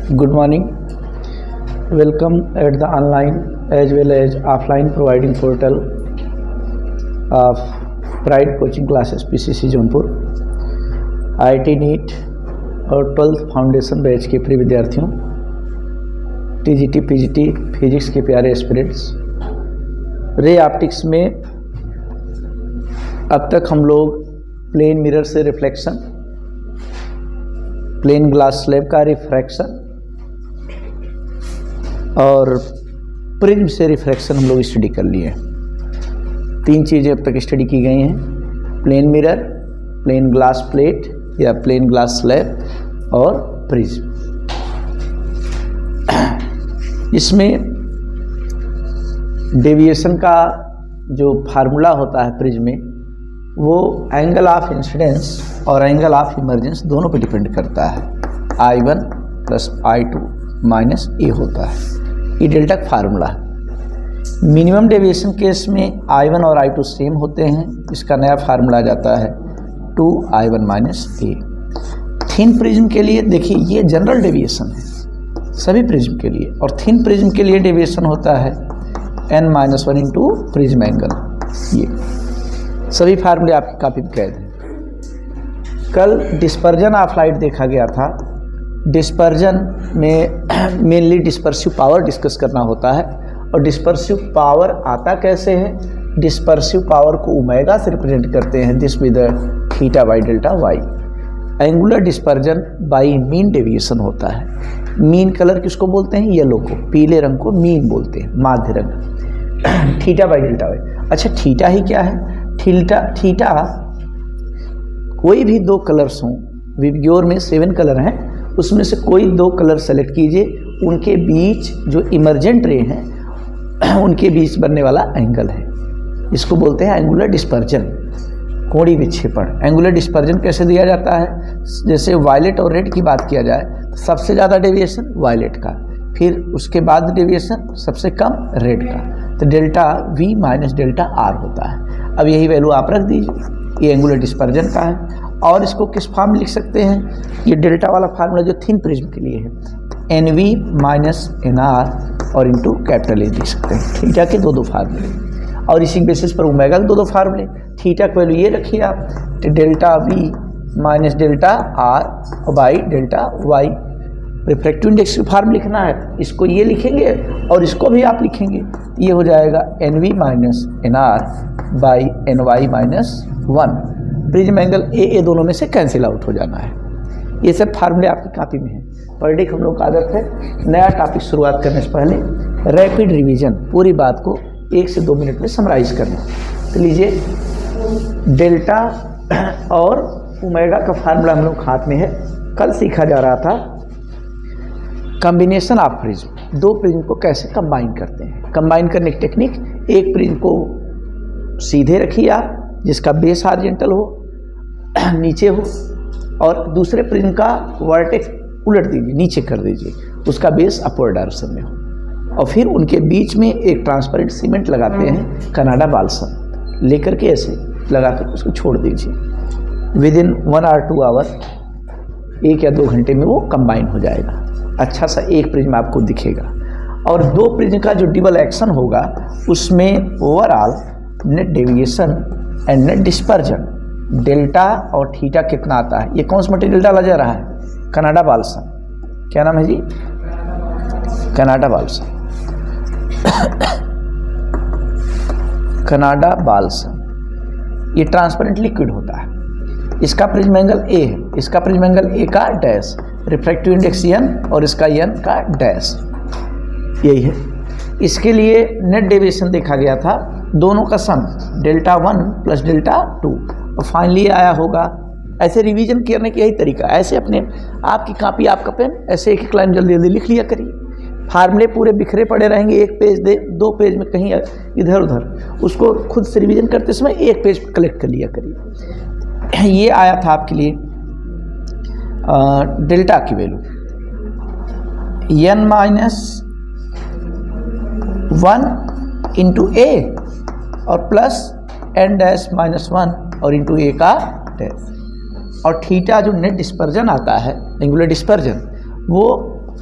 Good morning. Welcome at the online as well as offline providing portal of Pride Coaching Classes PCC Jaunpur. IIT NEET और 12th foundation batch के प्रिय विद्यार्थियों, TGT PGT physics के प्यारे aspirants, ray optics में अब तक हम लोग प्लेन मिरर से रिफ्लेक्शन, प्लेन ग्लास स्लैब का रिफ्रैक्शन और प्रिज्म से रिफ्रैक्शन हम लोग स्टडी कर लिए हैं। 3 चीज़ें अब तक स्टडी की गई हैं: plane mirror, plane glass plate या प्लेन ग्लास स्लैब और प्रिज्म। इसमें डेविएशन का जो फार्मूला होता है प्रिज्म में, वो एंगल ऑफ इंसिडेंस और एंगल ऑफ इमर्जेंस दोनों पे डिपेंड करता है। I1 प्लस I2 माइनस ए होता है। ये डेल्टा का फार्मूला है। मिनिमम डेविएशन केस में I1 और I2 सेम होते हैं। इसका नया फार्मूला आ जाता है 2I1 माइनस ए। थिन प्रिज्म के लिए देखिए, ये जनरल डेविएशन है सभी प्रिज्म के लिए, और थिन प्रिज्म के लिए डेविएशन होता है n-1 इंटू प्रिज्म एंगल। ये सभी फार्मूले आपकी कॉपी में कैद हैं। कल डिस्पर्जन ऑफ लाइट देखा गया था। डिस्पर्जन में मेनली डिस्पर्सिव पावर डिस्कस करना होता है, और डिस्पर्सिव पावर आता कैसे है? डिस्पर्सिव पावर को ओमेगा से रिप्रेजेंट करते हैं, this with theta by delta y. Angular dispersion by mean deviation होता है। मीन कलर किसको बोलते हैं? येलो को। पीले रंग को मीन बोलते हैं, माध्य रंग। Theta by delta y. अच्छा, थीटा ही क्या है? थीटा कोई भी 2 कलर्स हों, विबग्योर में 7 कलर हैं, उसमें से कोई 2 कलर सेलेक्ट कीजिए, उनके बीच जो इमर्जेंट रे हैं उनके बीच बनने वाला एंगल है, इसको बोलते हैं एंगुलर डिस्पर्जन, कोणीय विक्षेपण। एंगुलर डिस्पर्जन कैसे दिया जाता है? जैसे वायलेट और रेड की बात किया जाए, सबसे ज़्यादा डेविएशन वायलेट का, फिर उसके बाद डेविएशन सबसे कम रेड का, तो delta V minus delta R होता है। अब यही वैल्यू आप रख दीजिए, ये एंगुलर डिस्पर्जन का है। और इसको किस फॉर्म में लिख सकते हैं? ये डेल्टा वाला फार्मूला जो थिन प्रिज्म के लिए है, NV माइनस NR और इंटू कैपिटल A लिख सकते हैं। थीटा के 2 फार्मूले, और इसी बेसिस पर ओमेगा के 2 फार्मूले। थीटा की वैल्यू ये रखिए आप, तो delta V minus delta R by delta Y। Refractive index की फार्म लिखना है, इसको ये लिखेंगे और इसको भी आप लिखेंगे, तो ये हो जाएगा NV minus NR by NY minus 1। Prism angle A दोनों में से कैंसिल आउट हो जाना है। ये सब फार्मूले आपकी कॉपी में है। पर डे हम लोग का आदत है नया टॉपिक शुरुआत करने से पहले रैपिड रिवीजन, पूरी बात को 1 से 2 मिनट में समराइज करना। तो लीजिए, डेल्टा और ओमेगा का फार्मूला हम लोग हाथ में है। कल सीखा जा रहा था कॉम्बिनेशन ऑफ प्रिज्म, 2 प्रिज्म को कैसे कंबाइन करते हैं। कंबाइन करने की टेक्निक, एक प्रिज्म को सीधे रखिए आप, जिसका बेस हॉरिजॉन्टल हो, नीचे हो, और दूसरे प्रिज्म का वर्टेक्स उलट दीजिए, नीचे कर दीजिए, उसका बेस अपवर्ड डायरेक्शन में हो, और फिर उनके बीच में एक ट्रांसपेरेंट सीमेंट लगाते हैं, कनाडा बाल्सम लेकर के ऐसे लगाकर उसको छोड़ दीजिए। विद इन 1 और 2 आवर, 1 या 2 घंटे में वो कंबाइन हो जाएगा। अच्छा सा एक प्रिज्म आपको दिखेगा, और 2 प्रिज्म का जो डबल एक्शन होगा उसमें overall net deviation and net dispersion, delta और थीटा कितना आता है। ये कौन सा मटेरियल डाला जा रहा है? Canada balsam. क्या नाम है जी? Canada balsam. कनाडा बाल्सम ये ट्रांसपेरेंट लिक्विड होता है। इसका प्रिज्म एंगल ए है, इसका प्रिज्म एंगल ए का डैश, रिफ्रैक्टिव इंडेक्स n और इसका n का डैश, यही है। इसके लिए नेट डेविएशन देखा गया था, दोनों का सम डेल्टा 1 प्लस डेल्टा 2, और फाइनली आया होगा। ऐसे रिवीजन करने का यही तरीका, ऐसे अपने आपकी कॉपी, आपका पेन, ऐसे एक लाइन जल्दी जल्दी लिख लिया करिए। फार्मूले पूरे बिखरे पड़े रहेंगे, 1 पेज 2 पेज में कहीं इधर उधर, उसको खुद से रिवीजन करते समय 1 पेज कलेक्ट कर लिया करिए। ये आया था आपके लिए डेल्टा की वैल्यू n माइनस 1 इंटू ए और प्लस n डैश माइनस 1 और इंटू ए का डैश, और थीटा जो नेट डिस्पर्जन आता है, एंगुलर डिस्पर्जन, वो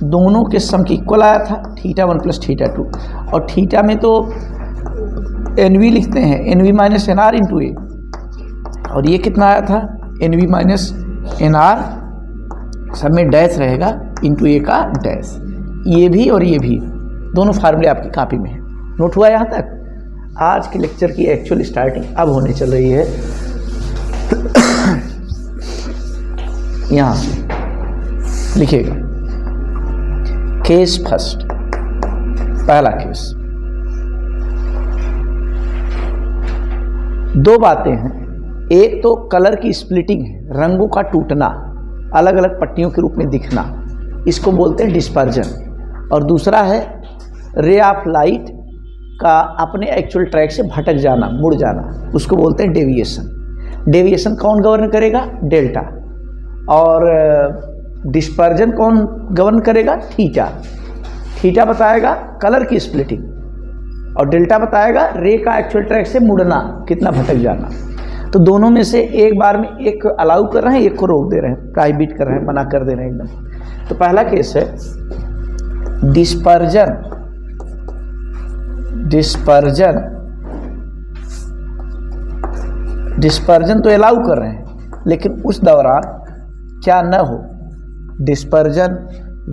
दोनों के सम के इक्वल आया था, θ1 प्लस θ2, और थीटा में तो NV लिखते हैं, NV माइनस NR इंटू ए, और ये कितना आया था, NV माइनस NR, सब में डैश रहेगा इंटू ए का डैश। ये भी और ये भी दोनों फार्मूले आपकी कॉपी में है। नोट हुआ यहाँ तक? आज के लेक्चर की एक्चुअल स्टार्टिंग अब होने चल रही है। यहाँ से लिखिएगा केस फर्स्ट, पहला केस। दो बातें हैं, एक तो कलर की स्प्लिटिंग है, रंगों का टूटना, अलग अलग पट्टियों के रूप में दिखना, इसको बोलते हैं डिस्पर्जन, और दूसरा है रे ऑफ लाइट का अपने एक्चुअल ट्रैक से भटक जाना, मुड़ जाना, उसको बोलते हैं डेविएशन। डेविएशन कौन गवर्न करेगा? डेल्टा। और डिस्पर्जन कौन गवर्न करेगा? थीटा। थीटा बताएगा कलर की स्प्लिटिंग, और डेल्टा बताएगा रे का एक्चुअल ट्रैक से मुड़ना, कितना भटक जाना। तो दोनों में से एक बार में एक अलाउ कर रहे हैं, एक को रोक दे रहे हैं, प्रोहिबिट कर रहे हैं, मना कर दे रहे हैं एकदम। तो पहला केस है डिस्पर्जन। डिस्पर्जन डिस्पर्जन तो अलाउ कर रहे हैं, लेकिन उस दौरान क्या न हो, डिस्पर्जन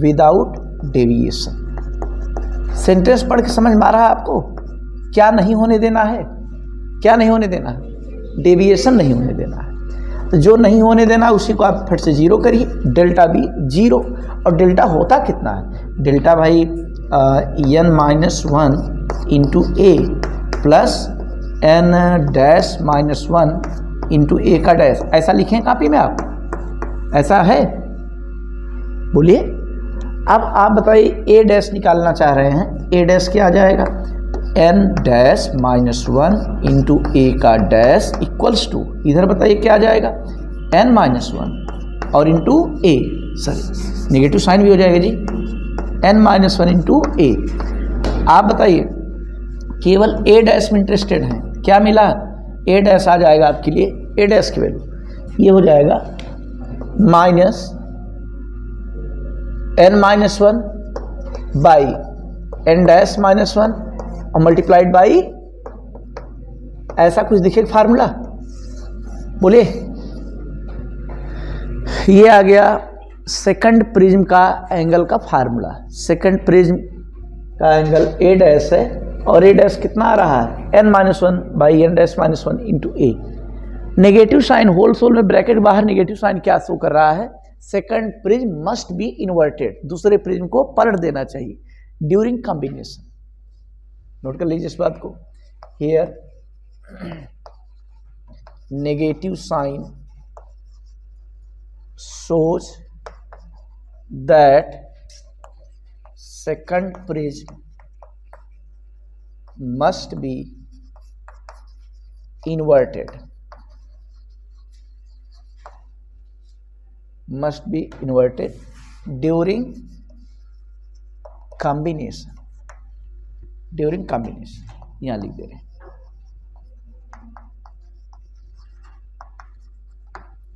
विदाउट डेविएशन। सेंटेंस पढ़ के समझ में आ रहा है आपको? क्या नहीं होने देना है? क्या नहीं होने देना है? डेविएशन नहीं होने देना है। तो जो नहीं होने देना उसी को आप फट से जीरो करिए, डेल्टा भी जीरो। और डेल्टा होता कितना है? डेल्टा भाई n minus 1 into A plus n dash minus 1 into A का डैश, ऐसा लिखें कॉपी में आप? ऐसा है? बोलिए। अब आप बताइए, ए डैश निकालना चाह रहे हैं, ए डैश क्या आ जाएगा? n dash minus 1 into A का डैश इक्वल्स टू, इधर बताइए क्या आ जाएगा? n माइनस 1 और इंटू ए, सॉरी नेगेटिव साइन भी हो जाएगा जी, n माइनस 1 इंटू ए। आप बताइए, केवल ए डैश में इंटरेस्टेड हैं, क्या मिला? ए डैश आ जाएगा आपके लिए, ए डैश की वैल्यू ये हो जाएगा minus n minus 1 by n dash minus 1 और मल्टीप्लाइड बाई, ऐसा कुछ दिखेगा फार्मूला? बोलिए। ये आ गया सेकंड प्रिज्म का एंगल का फार्मूला। सेकंड प्रिज्म का एंगल ए डैश है, और ए डैश कितना आ रहा है? n minus 1 by n dash minus 1 into A. Negative sign whole सोल में ब्रैकेट बाहर नेगेटिव साइन क्या शो कर रहा है? Second prism must be inverted, दूसरे प्रिज्म को पलट देना चाहिए ड्यूरिंग कॉम्बिनेशन। नोट कर लीजिए इस बात को। Here negative sign shows that second prism must be inverted, during combination, यहाँ लिख दे रहे हैं।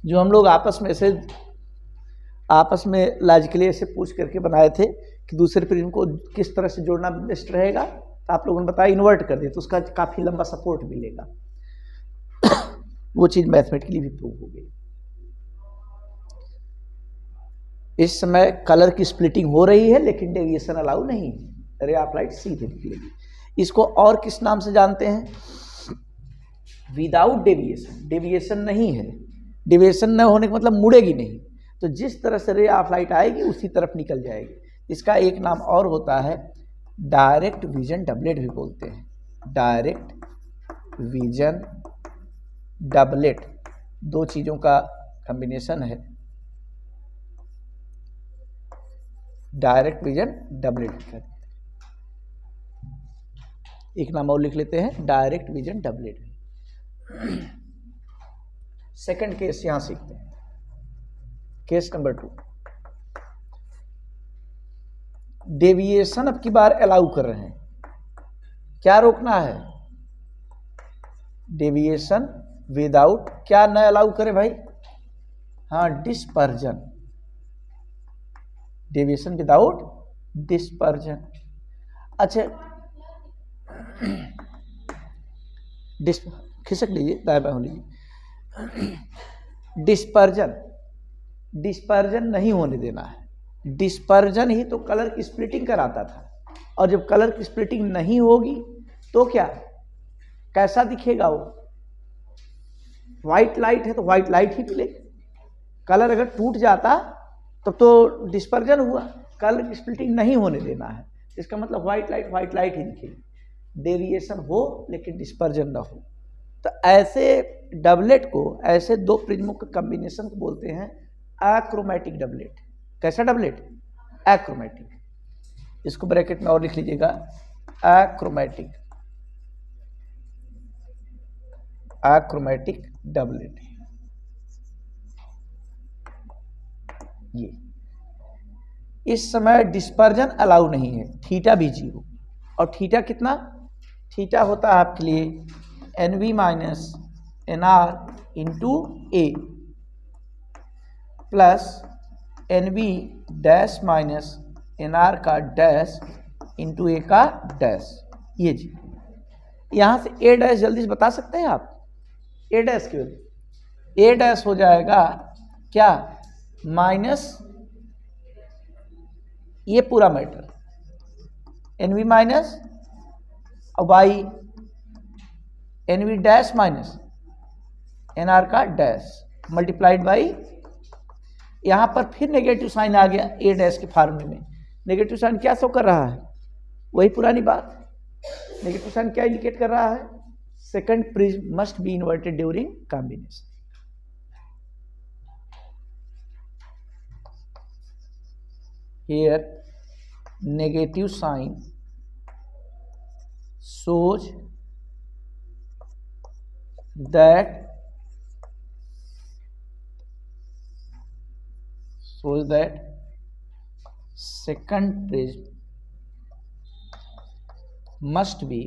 जो हम लोग आपस में लॉजिकली ऐसे पूछ करके बनाए थे कि दूसरे प्रिज्म को किस तरह से जोड़ना बेस्ट रहेगा, तो आप लोगों ने बताया इन्वर्ट कर दिया, तो उसका काफ़ी लंबा सपोर्ट मिलेगा। वो चीज़ मैथमेटिकली भी प्रूव हो गई। इस समय कलर की स्प्लिटिंग हो रही है, लेकिन डेविएशन अलाउ नहीं है, रे ऑफ लाइट सीधे निकलेगी। इसको और किस नाम से जानते हैं? Without deviation. डेविएशन नहीं है, डेविएशन न होने का मतलब मुड़ेगी नहीं, तो जिस तरह से रे ऑफ लाइट आएगी उसी तरफ निकल जाएगी। इसका एक नाम और होता है डायरेक्ट विजन डबलेट भी बोलते हैं। डायरेक्ट विजन डबलेट दो चीज़ों का कॉम्बिनेशन है, डायरेक्ट विजन डबलेट कहते हैं। एक नाम और लिख लेते हैं, direct vision doublet. Second case यहां सीखते हैं, केस नंबर 2। डेविएशन अब की बार अलाउ कर रहे हैं, क्या रोकना है? डेविएशन विदाउट क्या न अलाउ करे भाई? हाँ, डिस्पर्जन। Deviation without dispersion. अच्छा, खिसक लीजिए, दाएं बाएं हो लीजिए। डिस्पर्जन नहीं होने देना है। डिस्पर्जन ही तो कलर की स्प्लिटिंग कराता था, और जब कलर की स्प्लिटिंग नहीं होगी तो क्या, कैसा दिखेगा वो? व्हाइट लाइट है तो व्हाइट लाइट ही मिलेगी। कलर अगर टूट जाता तब तो डिस्पर्जन हुआ। कलर की स्प्लिटिंग नहीं होने देना है, इसका मतलब व्हाइट लाइट ही दिखेगी। डेविएशन हो लेकिन डिस्पर्जन ना हो। तो ऐसे डबलेट को, ऐसे दो प्रिज्मों के कॉम्बिनेशन को बोलते हैं अक्रोमेटिक डबलेट। कैसा डबलेट? अक्रोमेटिक। इसको ब्रैकेट में और लिख लीजिएगा, अक्रोमेटिक डबलेट। ये इस समय डिस्पर्जन अलाउ नहीं है, थीटा भी 0। और थीटा कितना? थीटा होता है आपके लिए NV minus NR into A plus NV dash minus NR का डैश इंटू ए का डैश। ये जी, यहाँ से ए डैश जल्दी से बता सकते हैं आप? ए डैश क्यों? ए डैश हो जाएगा क्या, माइनस ये पूरा मैटर NV माइनस और by NV dash minus NR का डैश मल्टीप्लाइड बाई, यहाँ पर फिर नेगेटिव साइन आ गया ए डैश के फार्मूले में। नेगेटिव साइन क्या शो कर रहा है? वही पुरानी बात। नेगेटिव साइन क्या इंडिकेट कर रहा है? Second prism must be inverted during combination. Here negative sign shows that second prism must be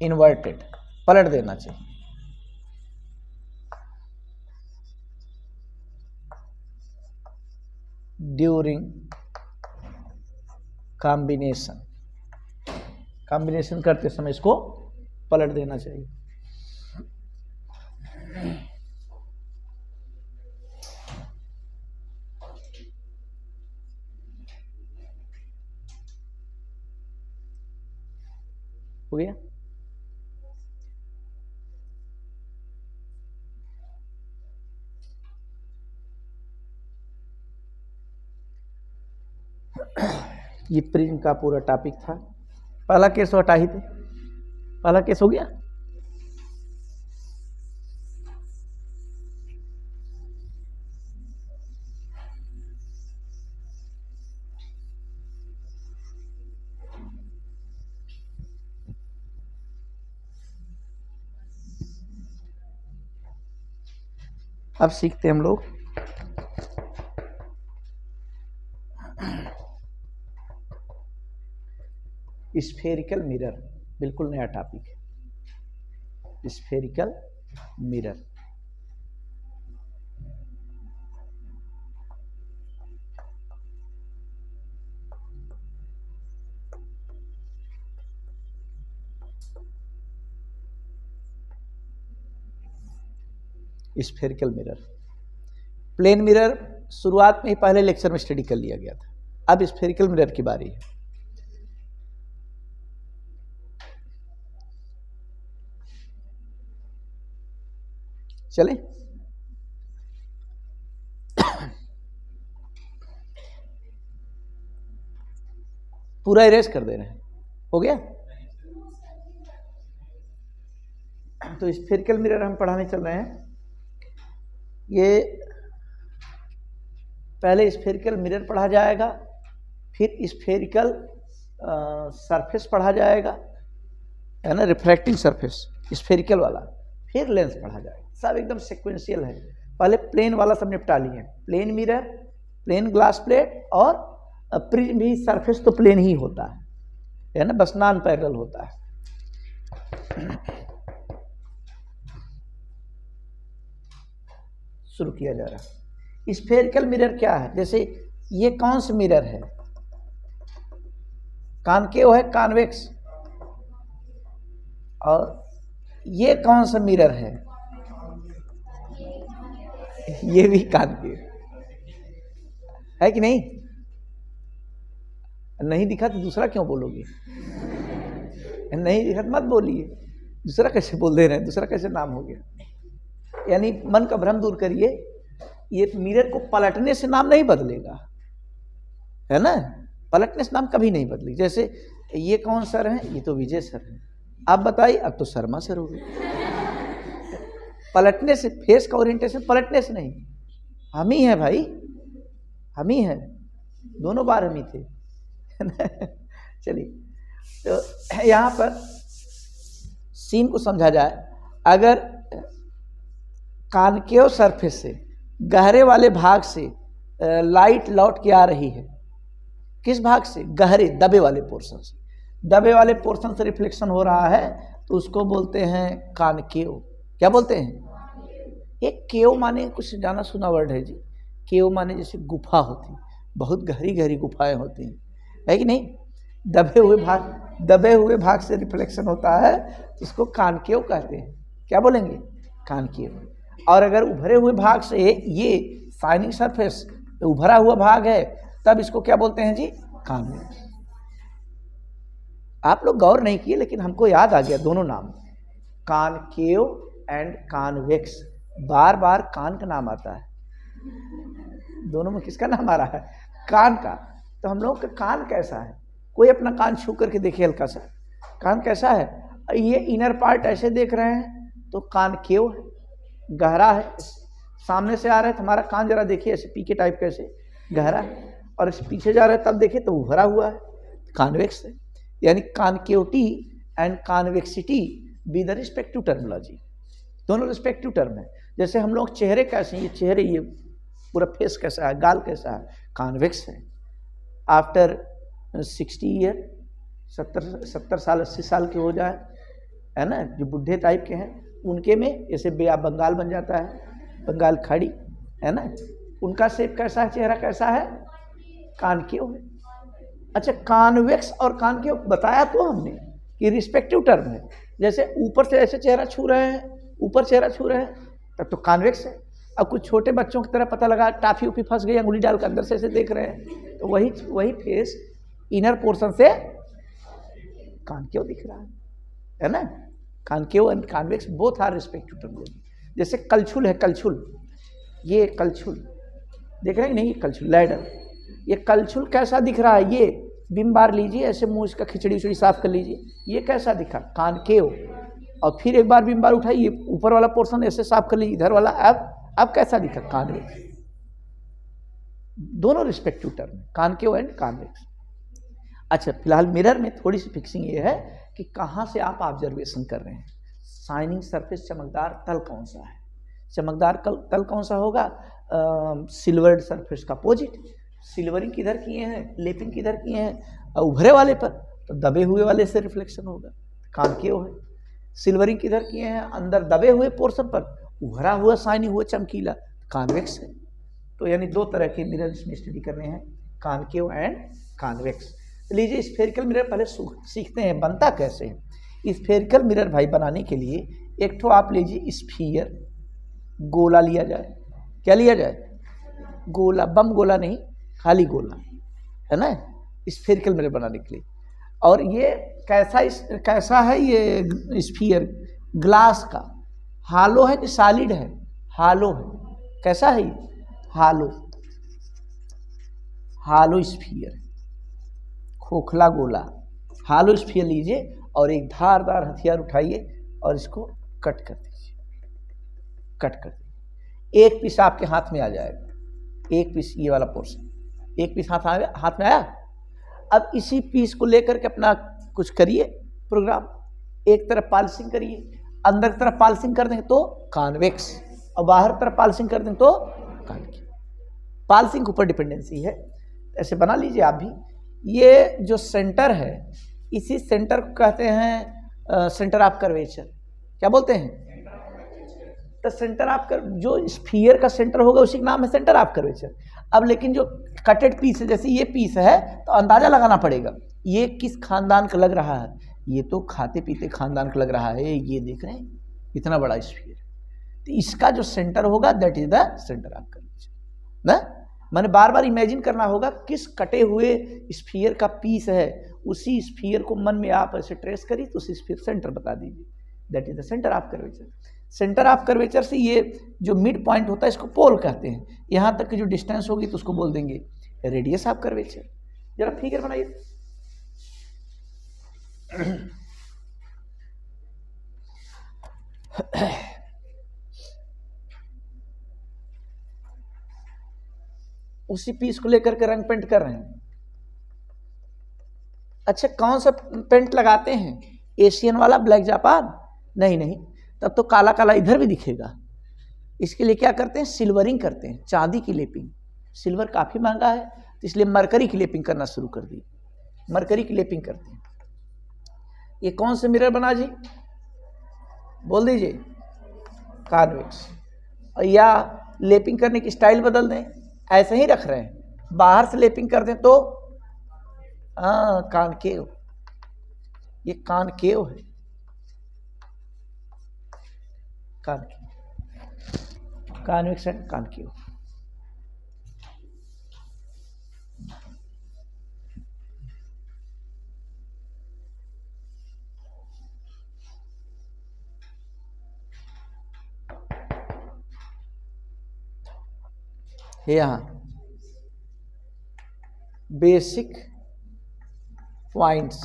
inverted, पलट देना चाहिए। ड्यूरिंग कॉम्बिनेशन करते समय इसको पलट देना चाहिए। हो गया? ये प्रिज्म का पूरा टॉपिक था। पहला केस हटा ही थे, पहला केस हो गया। अब सीखते हैं हम लोग स्फेरिकल मिरर। बिल्कुल नया टॉपिक है spherical mirror. Spherical mirror, plane mirror शुरुआत में ही पहले लेक्चर में स्टडी कर लिया गया था। अब स्फेरिकल मिरर की बारी है। चले पूरा इरेज कर दे रहे हैं। हो गया? तो स्फेरिकल मिरर हम पढ़ाने चल रहे हैं। ये पहले स्फेरिकल मिरर पढ़ा जाएगा, फिर स्फेरिकल सरफेस पढ़ा जाएगा, है ना, रिफ्रैक्टिंग सरफेस स्फेरिकल वाला, फिर लेंस पढ़ा जाएगा। सब एकदम सिक्वेंशियल है। पहले प्लेन वाला सब निपटा लिए, plane mirror, plane glass plate, और प्रिज्म भी सरफेस तो प्लेन ही होता है ना, बस नॉन पैरेलल होता है। शुरू किया जा रहा है। स्फेरिकल मिरर क्या है? जैसे ये कौन सा मिरर है? कॉनकेव है, कॉन्वेक्स। और ये कौन सा मिरर है? ये भी कॉनकेव है कि नहीं? नहीं दिखा तो दूसरा क्यों बोलोगे? नहीं दिखा तो मत बोलिए। दूसरा कैसे बोल दे रहे हैं? दूसरा कैसे नाम हो गया? यानी मन का भ्रम दूर करिए। ये मिरर को पलटने से नाम नहीं बदलेगा, है ना? पलटने से नाम कभी नहीं बदलेगी। जैसे ये कौन सर है? ये तो विजय सर है। आप बताइए, अब तो शर्मा सर हो गए। पलटने से, फेस का ओरिएंटेशन पलटने से नहीं। हम ही हैं भाई, हम ही हैं, दोनों बार हम ही थे। चलिए, तो यहाँ पर सीन को समझा जाए। अगर कॉनकेव सरफेस से, गहरे वाले भाग से लाइट लौट के आ रही है, किस भाग से? गहरे दबे वाले पोर्शन से। दबे वाले पोर्शन से रिफ्लेक्शन हो रहा है तो उसको बोलते हैं कॉनकेव। क्या बोलते हैं? एक केव माने कुछ जाना सुना वर्ड है जी। केव माने जैसे गुफा होती, बहुत गहरी गहरी गुफाएं होती हैं, है कि नहीं? दबे हुए भाग से रिफ्लेक्शन होता है तो उसको कॉनकेव कहते हैं। क्या बोलेंगे? कॉनकेव। और अगर उभरे हुए भाग से, ये शाइनिंग सरफेस उभरा हुआ भाग है, तब इसको क्या बोलते हैं जी? कॉन्वेक्स। आप लोग गौर नहीं किए लेकिन हमको याद आ गया दोनों नाम, कॉनकेव एंड कॉन्वेक्स। बार बार कान का नाम आता है, दोनों में किसका नाम आ रहा है? कान का। तो हम लोग का कान कैसा है? कोई अपना कान छू करके देखिए हल्का सा, कान कैसा है? ये इनर पार्ट ऐसे देख रहे हैं तो कॉनकेव है, गहरा है। सामने से आ रहा है तो हमारा कान जरा देखिए, ऐसे पीके टाइप कैसे गहरा है, और इस पीछे जा रहा है तब देखिए तो उभरा हुआ है, कॉन्वेक्स है। यानी कॉनकेविटी and convexity be the respective terminology, दोनों रिस्पेक्टिव टर्म है। जैसे हम लोग चेहरे कैसे हैं, ये चेहरे, ये पूरा फेस कैसा है, गाल कैसा है? कॉन्वेक्स है। आफ्टर 60 ईयर, 70 साल 80 साल के हो जाए, है ना, जो बुढ़े टाइप के हैं उनके में जैसे बंगाल बन जाता है, बंगाल खाड़ी, है ना, उनका शेप कैसा है, चेहरा कैसा है? कॉनकेव है। अच्छा, कॉन्वेक्स और कॉनकेव बताया तो हमने कि रिस्पेक्टिव टर्म है। जैसे ऊपर से ऐसे चेहरा छू रहे हैं, ऊपर चेहरा छू रहे हैं, तब तो कॉन्वेक्स है। अब कुछ छोटे बच्चों की तरह पता लगा टाफी उफी फंस गई, अंगुली डाल कर अंदर से ऐसे देख रहे हैं, तो वही फेस इनर पोर्शन से कॉनकेव दिख रहा है ना? Concave and convex both our respective terminology. जैसे कलछुल है, कलछुल, ये कलछुल देख रहे हैं नहीं? कलछुल, लैडर, ये कलछुल कैसा दिख रहा है? ये बिम बार लीजिए, ऐसे मुंह इसका खिचड़ी उचड़ी साफ कर लीजिए, ये कैसा दिखा? कॉनकेव। और फिर एक बार बिम बार उठाइए, ऊपर वाला पोर्शन ऐसे साफ कर लीजिए, इधर वाला अब कैसा दिखा? कॉन्वेक्स। दोनों respective term, concave and convex. अच्छा, फिलहाल मिरर में थोड़ी सी फिक्सिंग ये है कि कहाँ से आप ऑब्जर्वेशन कर रहे हैं। शाइनिंग सरफेस, चमकदार तल कौन सा है? चमकदार तल कौन सा होगा? सिल्वर्ड सरफेस का अपोजिट। सिल्वरिंग किधर किए हैं, लेपिंग किधर किए हैं? उभरे वाले पर, तो दबे हुए वाले से रिफ्लेक्शन होगा, कॉनकेव है। सिल्वरिंग किधर किए हैं? अंदर दबे हुए पोर्शन पर, उभरा हुआ शाइनिंग हुआ चमकीला, कॉन्वेक्स है। तो यानी दो तरह के मिरर इसमें स्टडी करने हैं, कॉनकेव एंड कॉन्वेक्स। लीजिए, स्फेरिकल मिरर पहले सीखते हैं बनता कैसे है। स्फेरिकल मिरर भाई बनाने के लिए एक ठो आप लीजिए स्फीयर, गोला लिया जाए। क्या लिया जाए? गोला, बम गोला नहीं, खाली गोला, है ना, स्फेरिकल मिरर बनाने के लिए। और ये कैसा है? ये स्फीयर ग्लास का, हालो है कि सॉलिड है? हालो है। कैसा है ये? हालो स्फीयर, खोखला गोला, हालो स्फीयर लीजिए और एक धारदार हथियार उठाइए और इसको कट कर दीजिए, कट कर दीजिए। एक पीस आपके हाथ में आ जाएगा, एक पीस, ये वाला पोर्शन, एक पीस हाथ में आया। अब इसी पीस को लेकर के अपना कुछ करिए प्रोग्राम, एक तरफ पॉलिशिंग करिए, अंदर तरफ पॉलिशिंग कर देंगे तो कॉन्वेक्स, और बाहर तरफ पॉलिशिंग कर देंगे तो कॉनकेव। पॉलिशिंग के ऊपर डिपेंडेंसी है, ऐसे बना लीजिए आप भी। ये जो सेंटर है, इसी सेंटर को कहते हैं सेंटर ऑफ कर्वेचर। क्या बोलते हैं? द सेंटर ऑफ जो स्फीयर का सेंटर होगा उसी का नाम है सेंटर ऑफ कर्वेचर। अब लेकिन जो कटेड पीस है, जैसे ये पीस है तो अंदाजा लगाना पड़ेगा ये किस खानदान का लग रहा है। ये तो खाते पीते खानदान का लग रहा है, ये देख रहे हैं इतना बड़ा स्फीयर, तो इसका जो सेंटर होगा that is the centre of curvature ना। मैंने बार बार इमेजिन करना होगा किस कटे हुए स्फीयर का पीस है, उसी स्फीयर को मन में आप ऐसे ट्रेस करिए तो उसी स्फीयर सेंटर बता दीजिए, that is the centre of curvature. Centre of curvature से ये जो मिड पॉइंट होता है इसको पोल कहते हैं, यहाँ तक की जो डिस्टेंस होगी तो उसको बोल देंगे रेडियस ऑफ कर्वेचर। जरा फिगर बनाइए। उसी पीस को लेकर के रंग पेंट कर रहे हैं। अच्छा कौन सा पेंट लगाते हैं, एशियन वाला ब्लैक जापान? नहीं नहीं, तब तो काला काला इधर भी दिखेगा। इसके लिए क्या करते हैं, सिल्वरिंग करते हैं, चांदी की लेपिंग। सिल्वर काफ़ी महंगा है तो इसलिए मरकरी की लेपिंग करना शुरू कर दी, मरकरी की लेपिंग करते हैं। ये कौन से मिरर बना जी, बोल दीजिए? कॉन्वेक्स। या लेपिंग करने की स्टाइल बदल दें, ऐसे ही रख रहे हैं, बाहर से लेपिंग कर दें तो कॉनकेव, ये कॉनकेव है, कॉनकेव, कॉन्वेक्स एंड कॉनकेव। यहाँ बेसिक पॉइंट्स,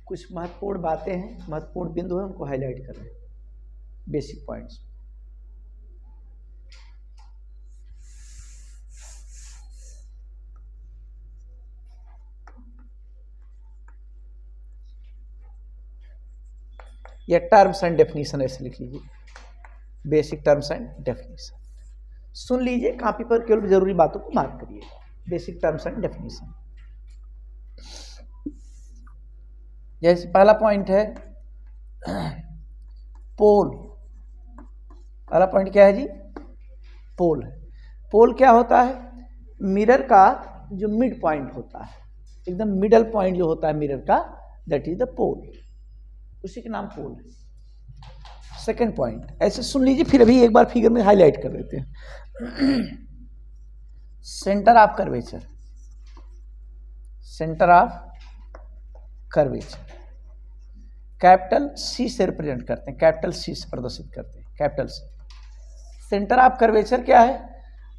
कुछ महत्वपूर्ण बातें हैं, महत्वपूर्ण बिंदु हैं, उनको हाईलाइट कर रहे हैं, बेसिक पॉइंट्स। या टर्म्स एंड डेफिनेशन ऐसे लिख लीजिए, बेसिक टर्म्स एंड डेफिनेशन। सुन लीजिए, कॉपी पर केवल जरूरी बातों को मार्क करिए। बेसिक टर्म्स एंड डेफिनेशन, जैसे पहला पॉइंट है पोल। पहला पॉइंट क्या है जी, पोल है। पोल क्या होता है, मिरर का जो मिड पॉइंट होता है, एकदम मिडल पॉइंट जो होता है मिरर का, दैट इज द पोल, उसी के नाम पोल है। सेकेंड पॉइंट ऐसे सुन लीजिए, फिर अभी एक बार फिगर में हाईलाइट कर देते हैं। Centre of curvature, centre of curvature capital C से रिप्रेजेंट करते हैं, कैपिटल सी से प्रदर्शित करते हैं, capital C. Centre of curvature क्या है,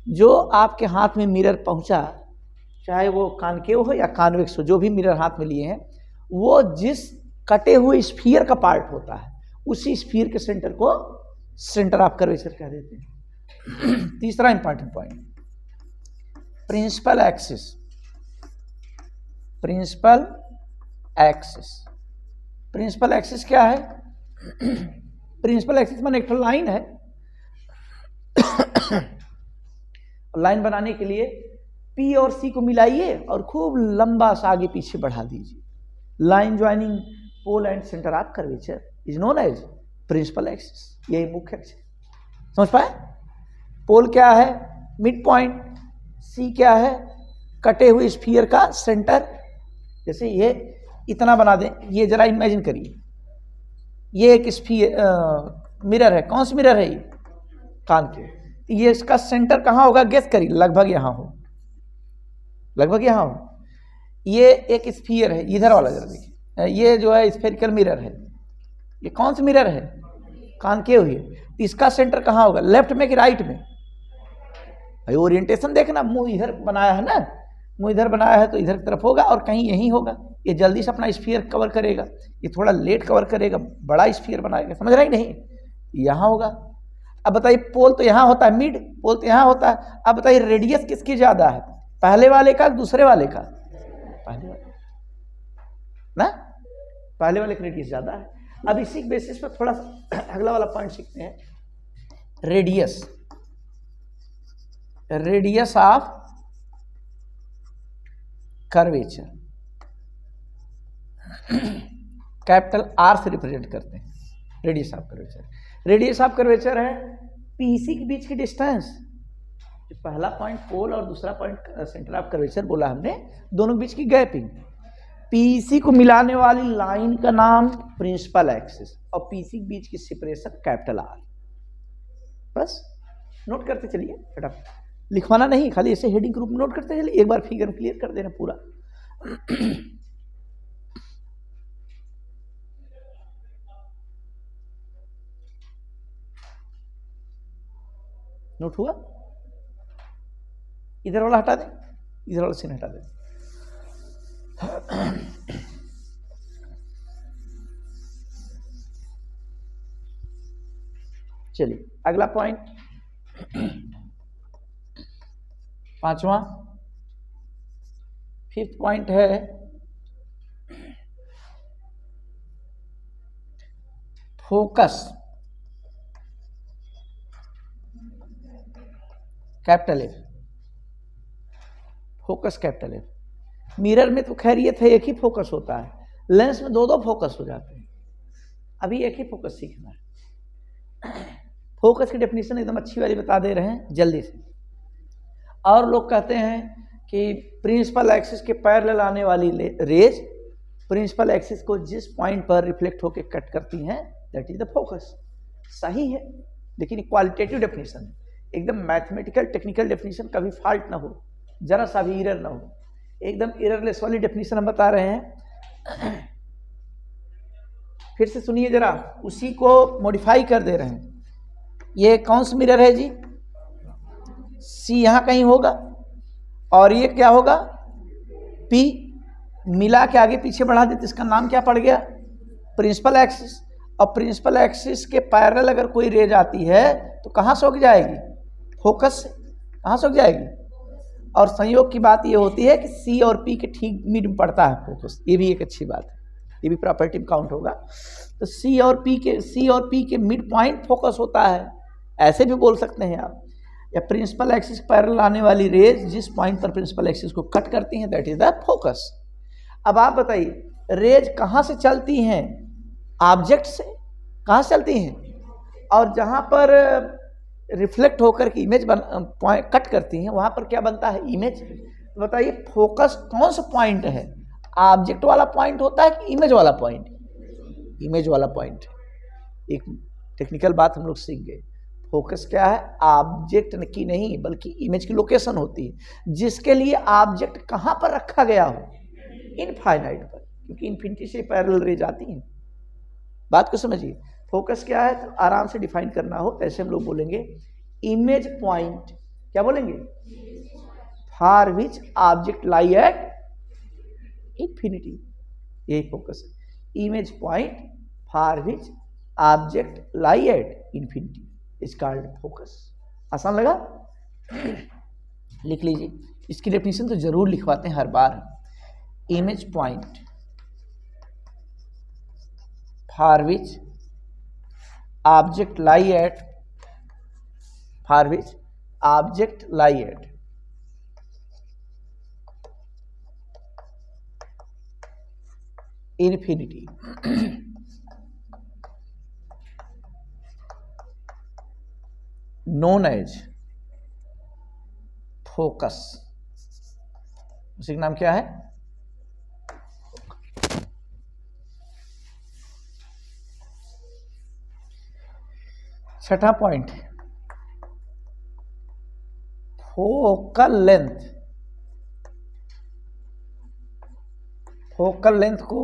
जो आपके हाथ में मिरर पहुंचा, चाहे वो कॉनकेव हो या कॉन्वेक्स हो, जो भी मिरर हाथ में लिए हैं, वो जिस कटे हुए स्फीयर का पार्ट होता है, उसी स्फीयर के सेंटर को सेंटर ऑफ कर्वेचर कह देते हैं। तीसरा important point, principal axis, principal axis. Principal axis क्या है, प्रिंसिपल एक्सिस माने एक लाइन है, लाइन बनाने के लिए पी और सी को मिलाइए और खूब लंबा सा आगे पीछे बढ़ा दीजिए। Line joining pole and centre of curvature is known as principal axis, यही मुख्य एक्सिस। समझ पाए? पोल क्या है, मिड पॉइंट। सी क्या है, कटे हुए स्फीयर का सेंटर। जैसे ये इतना बना दें, ये जरा इमेजिन करिए, ये एक स्फीयर मिरर है, कौन सा मिरर है ये, कॉनकेव। ये इसका सेंटर कहाँ होगा, गेस करिए, लगभग यहाँ हो, लगभग यहाँ हो। ये एक स्फीयर है, इधर वाला जरा देखिए, ये जो है स्फेरिकल मिरर है, ये कौन सा मिरर है, कॉनकेव है। इसका सेंटर कहाँ होगा, लेफ्ट में कि राइट में? भाई ओरिएंटेशन देखना, मुंह इधर बनाया है ना, मुंह इधर बनाया है तो इधर की तरफ होगा, और कहीं यहीं होगा। ये जल्दी से अपना स्फीयर कवर करेगा, ये थोड़ा लेट कवर करेगा, बड़ा स्फीयर बनाएगा, समझ रहा ही नहीं, यहाँ होगा। अब बताइए, पोल तो यहाँ होता है, मिड पोल तो यहाँ होता है। अब बताइए रेडियस किसकी ज्यादा है, पहले वाले का दूसरे वाले का? पहले वाले ना, पहले वाले का रेडियस ज्यादा है। अब इसी बेसिस पर थोड़ा सा अगला वाला पॉइंट सीखते हैं, radius, radius of curvature capital R से रिप्रेजेंट करते हैं, radius of curvature. Radius of curvature है पीसी के बीच की डिस्टेंस, पहला पॉइंट पोल और दूसरा पॉइंट सेंटर ऑफ कर्वेचर बोला हमने, दोनों के बीच की गैपिंग। पीसी को मिलाने वाली लाइन का नाम प्रिंसिपल एक्सिस और पीसी के बीच की सेपरेशन कैपिटल आर। बस नोट करते चलिए, फटाफट लिखवाना नहीं, खाली ऐसे हेडिंग ग्रुप में नोट करते चलिए, एक बार फिगर क्लियर कर देना पूरा। नोट हुआ? इधर वाला हटा दें, इधर वाला सीन हटा दें। चलिए अगला पॉइंट, पांचवा, फिफ्थ पॉइंट है focus, capital F, focus capital F. Mirror में तो खैर ये था एक ही फोकस होता है, लेंस में दो दो फोकस हो जाते हैं, अभी एक ही फोकस सीखना है। फोकस की डेफिनेशन एकदम अच्छी वाली बता दे रहे हैं जल्दी से। और लोग कहते हैं कि प्रिंसिपल एक्सिस के पैरेलल आने वाली रेज प्रिंसिपल एक्सिस को जिस पॉइंट पर रिफ्लेक्ट होकर कट करती हैं दैट इज द फोकस। सही है, लेकिन क्वालिटेटिव डेफिनेशन है, एकदम मैथमेटिकल टेक्निकल डेफिनेशन, कभी फॉल्ट ना हो, जरा सा भी एरर ना हो, एकदम एररलेस वाली डेफिनेशन हम बता रहे हैं। फिर से सुनिए जरा, उसी को मॉडिफाई कर दे रहे हैं। ये कौन सा मिरर है जी? सी यहाँ कहीं होगा और ये क्या होगा? पी। मिला के आगे पीछे बढ़ा देते, इसका नाम क्या पड़ गया? Principal axis. और प्रिंसिपल एक्सिस के पैरेलल अगर कोई रेज आती है तो कहाँ से होकर जाएगी? फोकस से। कहाँ से होकर जाएगी? और संयोग की बात ये होती है कि सी और पी के ठीक मिड में पड़ता है फोकस, ये भी एक अच्छी बात है, ये भी प्रॉपर्टी में काउंट होगा। तो सी और पी के मिड पॉइंट फोकस होता है, ऐसे भी बोल सकते हैं आप। या प्रिंसिपल एक्सिस पैरेलल आने वाली रेज जिस पॉइंट पर प्रिंसिपल एक्सिस को कट करती हैं दैट इज द फोकस। अब आप बताइए रेज कहाँ से चलती हैं? ऑब्जेक्ट से। कहाँ से चलती हैं? और जहाँ पर रिफ्लेक्ट होकर के इमेज कट करती हैं वहाँ पर क्या बनता है? इमेज। तो बताइए फोकस कौन सा पॉइंट है? ऑब्जेक्ट वाला पॉइंट होता है कि इमेज वाला पॉइंट? इमेज वाला पॉइंट। एक टेक्निकल बात हम लोग सीख गए, फोकस क्या है? ऑब्जेक्ट की नहीं बल्कि इमेज की लोकेशन होती है, जिसके लिए ऑब्जेक्ट कहाँ पर रखा गया हो? इनफाइनाइट पर, क्योंकि इन्फिनिटी से पैरेलल रेज आती हैं। बात को समझिए, फोकस क्या है तो आराम से डिफाइन करना हो तो ऐसे हम लोग बोलेंगे इमेज पॉइंट। क्या बोलेंगे? For which object lie at infinity, यही फोकस है। Image point for which object lie at infinity is called focus. आसान लगा? लिख लीजिए, इसकी डेफिनेशन तो जरूर लिखवाते हैं हर बार। Image point for which object lie at, for which object lie at infinity known as focus. उसी का नाम क्या है? छठा point, focal length. Focal length को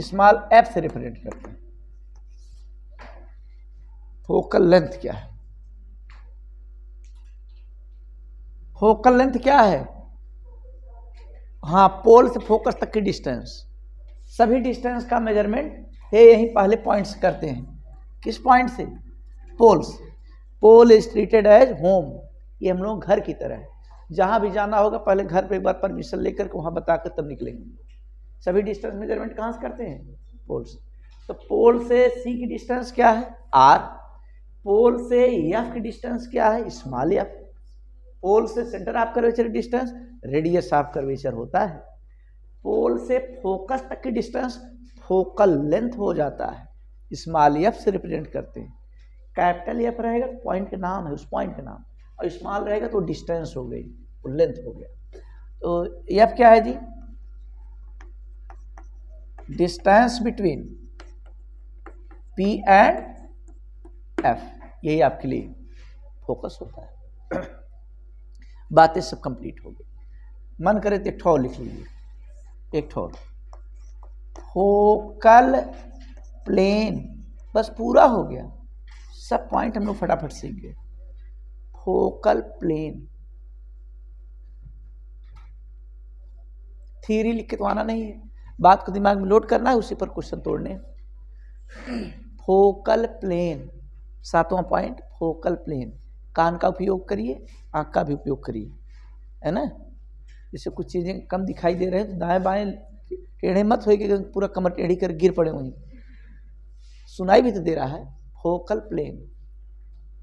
स्मॉल एफ से रिप्रेजेंट करते हैं। फोकल लेंथ क्या है? फोकल लेंथ क्या है? हाँ, पोल से फोकस तक की डिस्टेंस। सभी डिस्टेंस का मेजरमेंट ये यहीं पहले पॉइंट से करते हैं। किस पॉइंट से? पोल से। Pole is treated age home, ये हम लोग घर की तरह है, जहाँ भी जाना होगा पहले घर पे एक बार परमिशन लेकर के वहाँ बताकर तब निकलेंगे। सभी डिस्टेंस मेजरमेंट कहाँ से करते हैं? पोल से। तो पोल से सी की डिस्टेंस क्या है? आर। पोल से एफ की डिस्टेंस क्या है? Small F. पोल से centre of curvature distance radius of curvature होता है। पोल से फोकस तक की डिस्टेंस फोकल लेंथ हो जाता है। स्मॉल एफ से रिप्रेजेंट करते हैं। कैपिटल एफ रहेगा तो पॉइंट का नाम है, उस पॉइंट का नाम, और स्मॉल रहेगा तो डिस्टेंस हो गई, वो लेंथ हो गया। तो एफ क्या है जी? Distance between P and F, यही आपके लिए फोकस होता है। बातें सब कंप्लीट हो गई। मन करे तो एक ठोर लिख लीजिए, एक ठोर, फोकल प्लेन, बस पूरा हो गया, सब पॉइंट हम लोग फटाफट सीख गए। फोकल प्लेन, थ्योरी लिख के तो आना नहीं है, बात को दिमाग में लोड करना है, उसी पर क्वेश्चन तोड़ने। फोकल प्लेन, सातवां पॉइंट, फोकल प्लेन। कान का उपयोग करिए, आँख का भी उपयोग करिए, है ना। जैसे कुछ चीज़ें कम दिखाई दे रहे हैं तो दाएं बाएं टेढ़े मत होइए कि पूरा कमर टेढ़ी कर गिर पड़े वहीं, सुनाई भी तो दे रहा है। फोकल प्लेन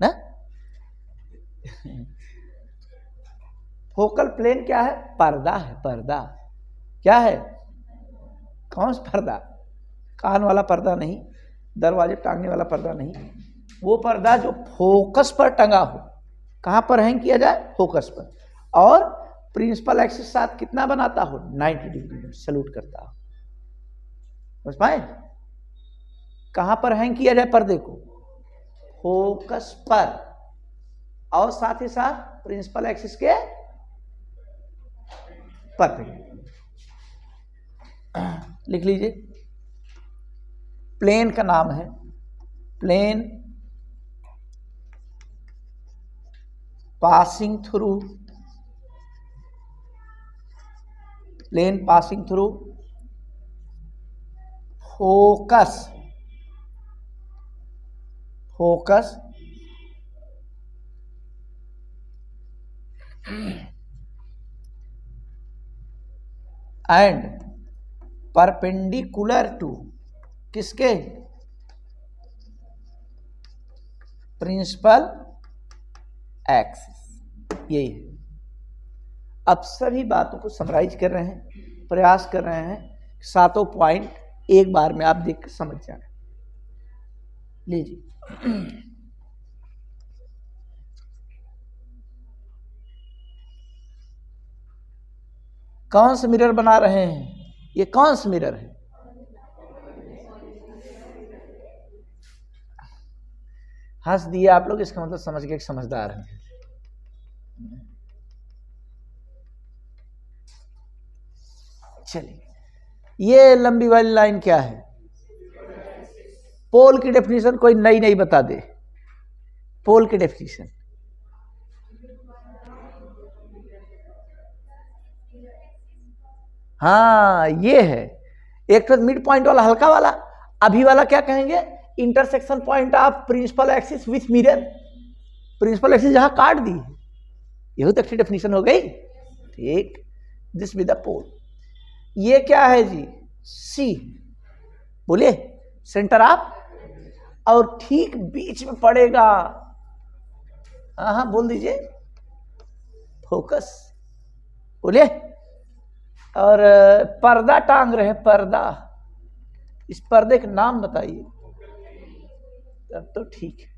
ना। फोकल प्लेन क्या है? पर्दा है, पर्दा। क्या है? कौन सा पर्दा? कान वाला पर्दा नहीं, दरवाजे टांगने वाला पर्दा नहीं, वो पर्दा जो फोकस पर टंगा हो। कहाँ पर हैंग किया जाए? फोकस पर, और प्रिंसिपल एक्सिस साथ कितना बनाता हो? 90 डिग्री में सैल्यूट करता हो। समझ पाए? कहाँ पर हैंग किया जाए पर्दे को? फोकस पर, और साथ ही साथ प्रिंसिपल एक्सिस के पर। लिख लीजिए, प्लेन का नाम है, plane passing through, plane passing through focus, focus and perpendicular to, किसके? Principal axis. यही है। अब सभी बातों को समराइज कर रहे हैं, प्रयास कर रहे हैं, सातों पॉइंट एक बार में आप देख कर समझ जाए। लीजिए, कौन सा मिरर बना रहे हैं? ये कौन सा मिरर है? हंस दिए आप लोग, इसका मतलब समझ के समझदार हैं। चलिए, ये लंबी वाली लाइन क्या है? पोल की डेफिनेशन कोई नई नई बता दे। पोल की डेफिनेशन हाँ ये है। एक तो मिड पॉइंट वाला हल्का वाला, अभी वाला क्या कहेंगे? Intersection point of principal axis with mirror. Principal axis जहां काट दी, यही तक की डेफिनेशन हो गई। ठीक, दिस विद द पोल। ये क्या है जी? सी, बोलिए, सेंटर ऑफ, और ठीक बीच में पड़ेगा, हाँ हाँ बोल दीजिए, फोकस, बोलिए। और पर्दा टांग रहे हैं, पर्दा, इस पर्दे का नाम बताइए। तब तो ठीक है,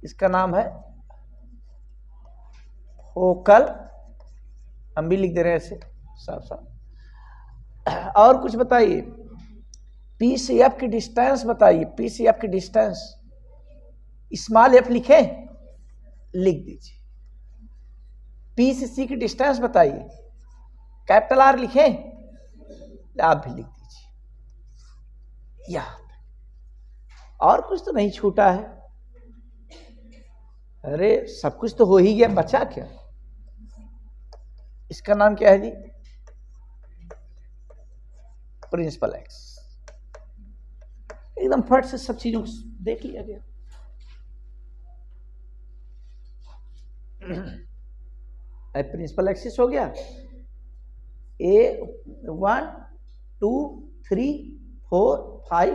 इसका नाम है फोकल, हम भी लिख दे रहे हैं ऐसे साफ साफ। और कुछ बताइए, पी से एफ की डिस्टेंस बताइए, पी से एफ की डिस्टेंस, स्मॉल एफ लिखे, लिख दीजिए। पी से सी की डिस्टेंस बताइए, कैपिटल आर लिखे, आप भी लिख दीजिए। याद, और कुछ तो नहीं छूटा है? अरे सब कुछ तो हो ही गया, बचा क्या? इसका नाम क्या है जी? Principal x. एकदम फट से सब चीजों को देख लिया गया। प्रिंसिपल एक्सिस हो गया, A1 2 3 4 5,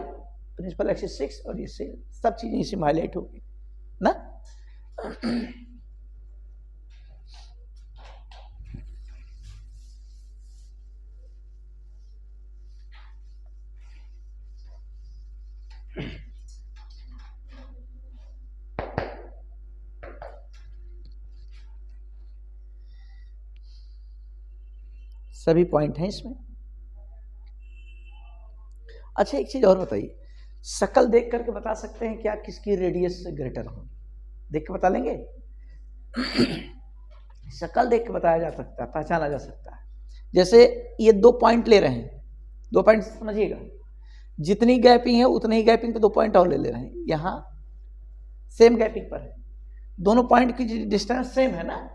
प्रिंसिपल एक्सिस 6, और ये सब चीजें इसी में हाईलाइट होगी ना। सभी पॉइंट हैं इसमें। अच्छा, एक चीज और बताइए, शक्ल देख करके बता सकते हैं क्या किसकी रेडियस ग्रेटर होगी? देख के बता लेंगे? शक्ल देख के बताया जा सकता है, पहचाना जा सकता है। जैसे ये 2 पॉइंट ले रहे हैं, 2 पॉइंट समझिएगा, जितनी गैपिंग है उतनी ही गैपिंग पे 2 पॉइंट और ले ले रहे हैं। यहाँ सेम गैपिंग पर है, दोनों पॉइंट की डिस्टेंस सेम है ना,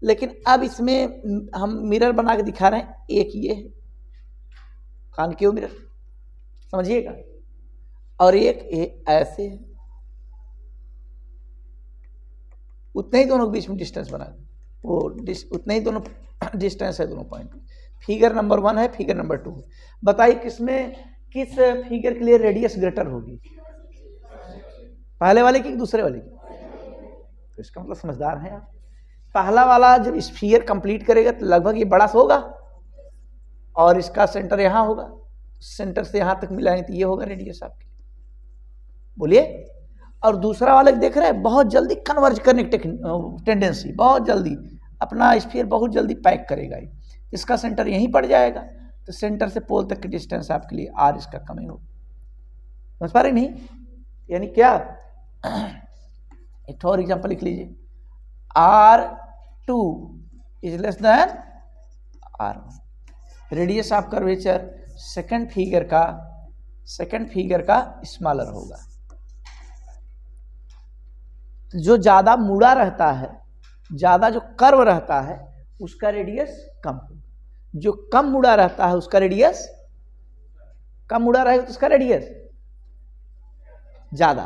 लेकिन अब इसमें हम मिरर बना के दिखा रहे हैं, एक ये है कॉनकेव मिरर, समझिएगा, और एक ऐसे है, उतने ही दोनों के बीच में डिस्टेंस बना, वो उतने ही दोनों डिस्टेंस है दोनों पॉइंट। फिगर नंबर 1 है, फिगर नंबर 2 है। बताइए किस फिगर के लिए रेडियस ग्रेटर होगी? पहले वाले की दूसरे वाले की? तो इसका मतलब समझदार है आप। पहला वाला जब स्फीयर कंप्लीट करेगा तो लगभग ये बड़ा सा होगा और इसका सेंटर यहाँ होगा, सेंटर से यहाँ तक मिलाएंगे तो ये होगा रेडियस आपके, बोलिए। और दूसरा वाला देख रहे हैं, बहुत जल्दी कन्वर्ज करने की टेंडेंसी, बहुत जल्दी अपना स्फीयर बहुत जल्दी पैक करेगा ये, इसका सेंटर यहीं पड़ जाएगा, तो सेंटर से पोल तक की डिस्टेंस आपके लिए आर इसका कम होगा। समझ पा रहे नहीं? यानी क्या, एक और एग्जांपल लिख लीजिए, R2 is less than R1। Radius of curvature second figure का स्मॉलर होगा। जो ज्यादा मुड़ा रहता है, ज्यादा जो कर्व रहता है, उसका रेडियस कम होगा। जो कम मुड़ा रहता है उसका रेडियस कम मुड़ा रहेगा, तो उसका रेडियस ज्यादा।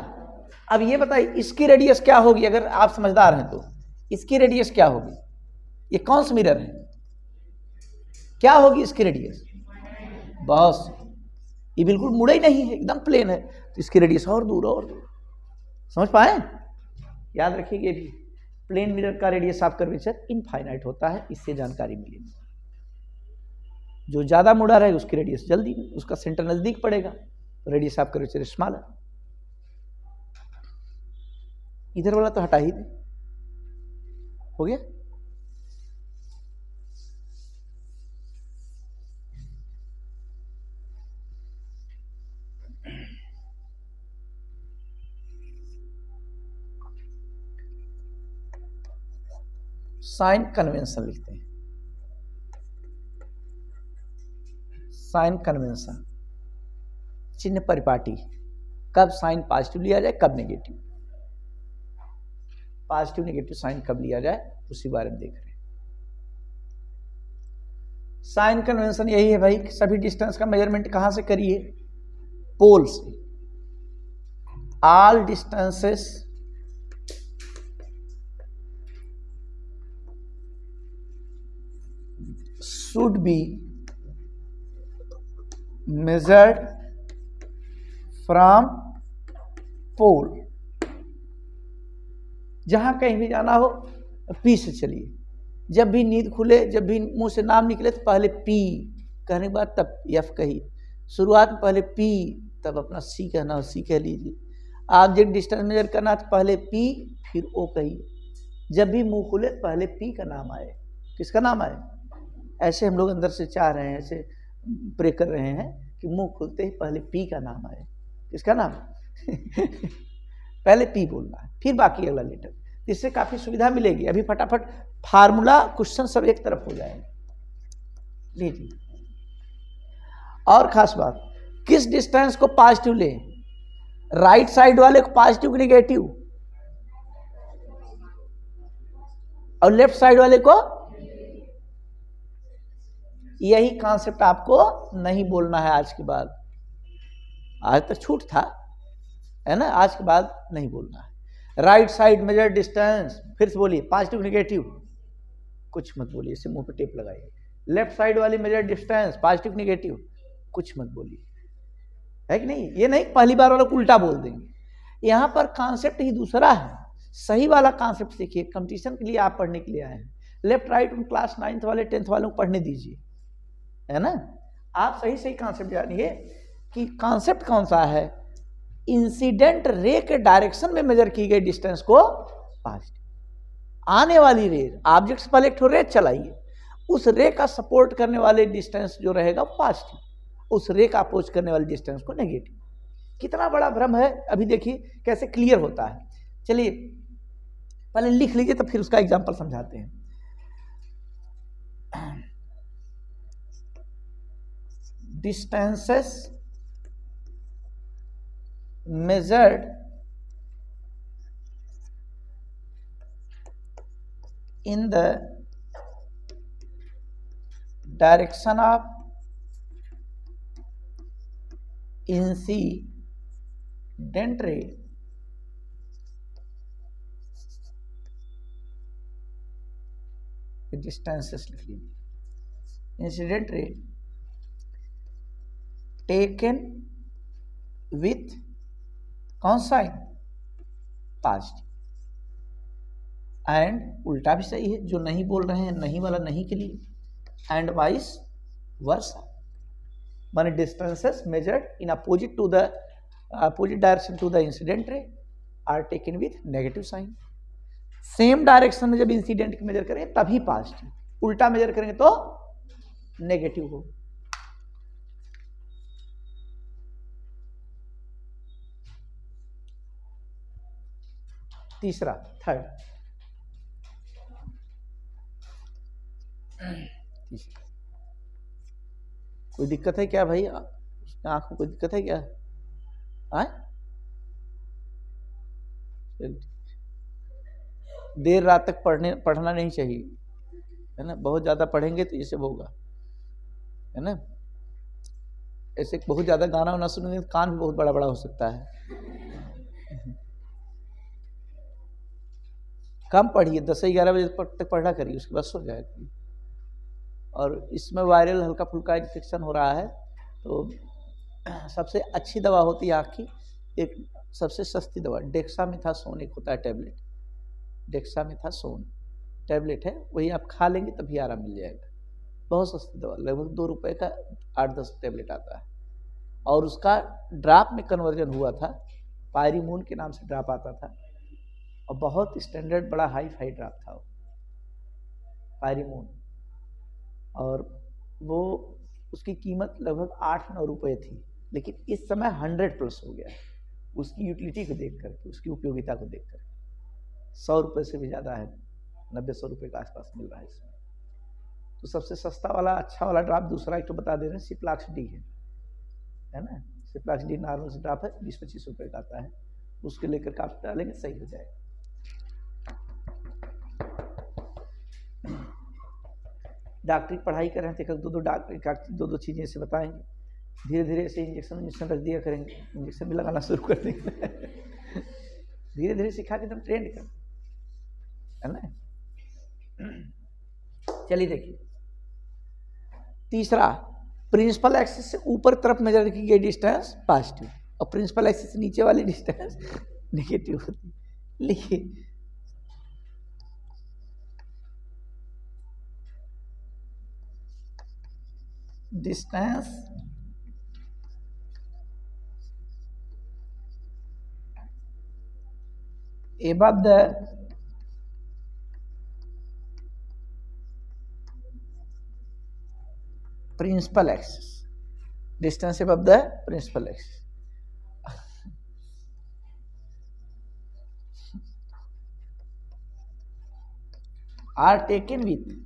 अब ये बताइए इसकी रेडियस क्या होगी? अगर आप समझदार हैं तो इसकी रेडियस क्या होगी? ये कौन सा मिरर है, क्या होगी इसकी रेडियस? बस ये बिल्कुल मुड़ा ही नहीं है, एकदम प्लेन है, तो इसकी रेडियस और दूर। समझ पाए? याद रखिए, भी प्लेन मिरर का रेडियस ऑफ कर्वेचर इनफाइनाइट होता है, इससे जानकारी मिलेगी। जो ज्यादा मुड़ा रहेगा उसकी रेडियस जल्दी, उसका सेंटर नजदीक पड़ेगा, तो रेडियस ऑफ कर्वेचर स्मॉलर। इधर वाला तो हटा ही दे, हो गया। साइन कन्वेंशन लिखते हैं, साइन कन्वेंशन, चिन्ह परिपाटी, कब साइन पॉजिटिव लिया जाए, कब नेगेटिव, पॉजिटिव नेगेटिव साइन कब लिया जाए, उसी बारे में देख रहे हैं। साइन कन्वेंशन यही है भाई कि सभी डिस्टेंस का मेजरमेंट कहां से करिए? पोल से। All distances should be measured from pole। जहां कहीं भी जाना हो पी से चलिए, जब भी नींद खुले, जब भी मुंह से नाम निकले तो पहले पी कहने के बाद तब एफ कहिए। शुरुआत में पहले पी तब अपना सी कहना हो, सी कह लीजिए। ऑब्जेक्ट डिस्टेंस मेजर करना तो पहले पी फिर ओ कहिए। जब भी मुंह खुले पहले पी का नाम आए, किसका नाम आए? ऐसे हम लोग अंदर से चाह रहे हैं, ऐसे प्रे कर रहे हैं कि मुंह खुलते ही पहले पी का नाम आए। किसका नाम? पहले पी बोलना है, फिर बाकी अगला लेटर। इससे काफी सुविधा मिलेगी। अभी फटाफट फार्मूला क्वेश्चन सब एक तरफ हो जाएंगे। लीजिए, और खास बात, किस डिस्टेंस को पॉजिटिव ले? राइट साइड वाले को पॉजिटिव की नेगेटिव, और लेफ्ट साइड वाले को। यही कॉन्सेप्ट आपको नहीं बोलना है आज के बाद। आज तक छूट था, है ना, आज के बाद नहीं बोलना है। राइट साइड मेजर डिस्टेंस, फिर से बोलिए, पॉजिटिव नेगेटिव कुछ मत बोलिए, इसे मुंह पे टेप लगाइए। लेफ्ट साइड वाली मेजर डिस्टेंस, पॉजिटिव नेगेटिव कुछ मत बोलिए, है कि नहीं? ये नहीं पहली बार वाला उल्टा बोल देंगे। यहाँ पर कॉन्सेप्ट ही दूसरा है। सही वाला कॉन्सेप्ट सीखिए। कंपटीशन के लिए आप पढ़ने के लिए आए हैं। लेफ्ट राइट उन क्लास 9th वाले 10th वालों को पढ़ने दीजिए, है ना। आप सही सही कॉन्सेप्ट जानिए कि कॉन्सेप्ट कौन सा है। इंसिडेंट रे के डायरेक्शन में मेजर की गई डिस्टेंस को पॉजिटिव, आने वाली रे, ऑब्जेक्ट से पहले एक रे चलाइए, उस रे का सपोर्ट करने वाले डिस्टेंस जो रहेगा पॉजिटिव, उस रे का अपोज करने वाली डिस्टेंस को नेगेटिव। कितना बड़ा भ्रम है, अभी देखिए कैसे क्लियर होता है। चलिए पहले लिख लीजिए तो फिर उसका एग्जांपल समझाते हैं। Distances measured in the direction of incident ray distances लिख लीजिए, इंसिडेंट रे टेकन विथ कौन साइन पॉजिटिव, एंड उल्टा भी सही है, जो नहीं बोल रहे हैं नहीं वाला नहीं के लिए, एंड वाइस वर्सा, माने distances measured in opposite to the opposite direction to the incident ray are taken with negative sign. Same direction में जब इंसिडेंट की मेजर करेंगे तभी पॉजिटिव, उल्टा मेजर करेंगे तो नेगेटिव हो। तीसरा, थर्ड, तीसरा, कोई दिक्कत है क्या भाई? आंख में कोई दिक्कत है क्या? आए देर रात तक पढ़ना नहीं चाहिए, है ना। बहुत ज़्यादा पढ़ेंगे तो ये सब होगा, है ना। ऐसे बहुत ज़्यादा गाना वाना सुनेंगे तो कान भी बहुत बड़ा बड़ा हो सकता है। कम पढ़िए, 10-11 बजे तक पढ़ा करिए, उसके बाद सो जाएगा। और इसमें वायरल हल्का फुल्का इन्फेक्शन हो रहा है, तो सबसे अच्छी दवा होती है आँख की, एक सबसे सस्ती दवा डेक्सामेथासोन एक होता है टैबलेट, डेक्सामेथासोन टैबलेट है, वही आप खा लेंगे तभी आराम मिल जाएगा। बहुत सस्ती दवा, लगभग 2 रुपये का 8-10 टैबलेट आता है। और उसका ड्राप में कन्वर्जन हुआ था, पायरीमून के नाम से ड्राप आता था, और बहुत स्टैंडर्ड बड़ा हाई फाई ड्राप था वो पायरीमून, और वो उसकी कीमत लगभग 8-9 रुपये थी, लेकिन इस समय 100+ हो गया है। उसकी यूटिलिटी को देख करके, उसकी उपयोगिता को देख करके 100 रुपये से भी ज़्यादा है, 90-100 रुपये के आसपास मिल रहा है इसमें। तो सबसे सस्ता वाला अच्छा वाला ड्राप दूसरा एक तो बता दे रहे हैं, सिप्लाक्स डी है ना। सिप्लाक्स डी नॉर्मल से ड्राप है, 20-25 रुपये का आता है, उसके लेकर के आप डालेंगे सही हो जाएगा। डॉक्टरी पढ़ाई कर रहे हैं तो दो चीज़ें ऐसे बताएंगे, धीरे धीरे ऐसे इंजेक्शन रख दिया करेंगे, इंजेक्शन भी लगाना शुरू कर देंगे। धीरे धीरे सिखा के एकदम ट्रेंड कर, है ना। चलिए देखिए, तीसरा, प्रिंसिपल एक्सिस से ऊपर तरफ मेजर की गई डिस्टेंस पॉजिटिव, और प्रिंसिपल एक्सिस से नीचे वाली डिस्टेंस नेगेटिव होती। लिखिए, distance above the principal axis, distance above the principal axis are taken with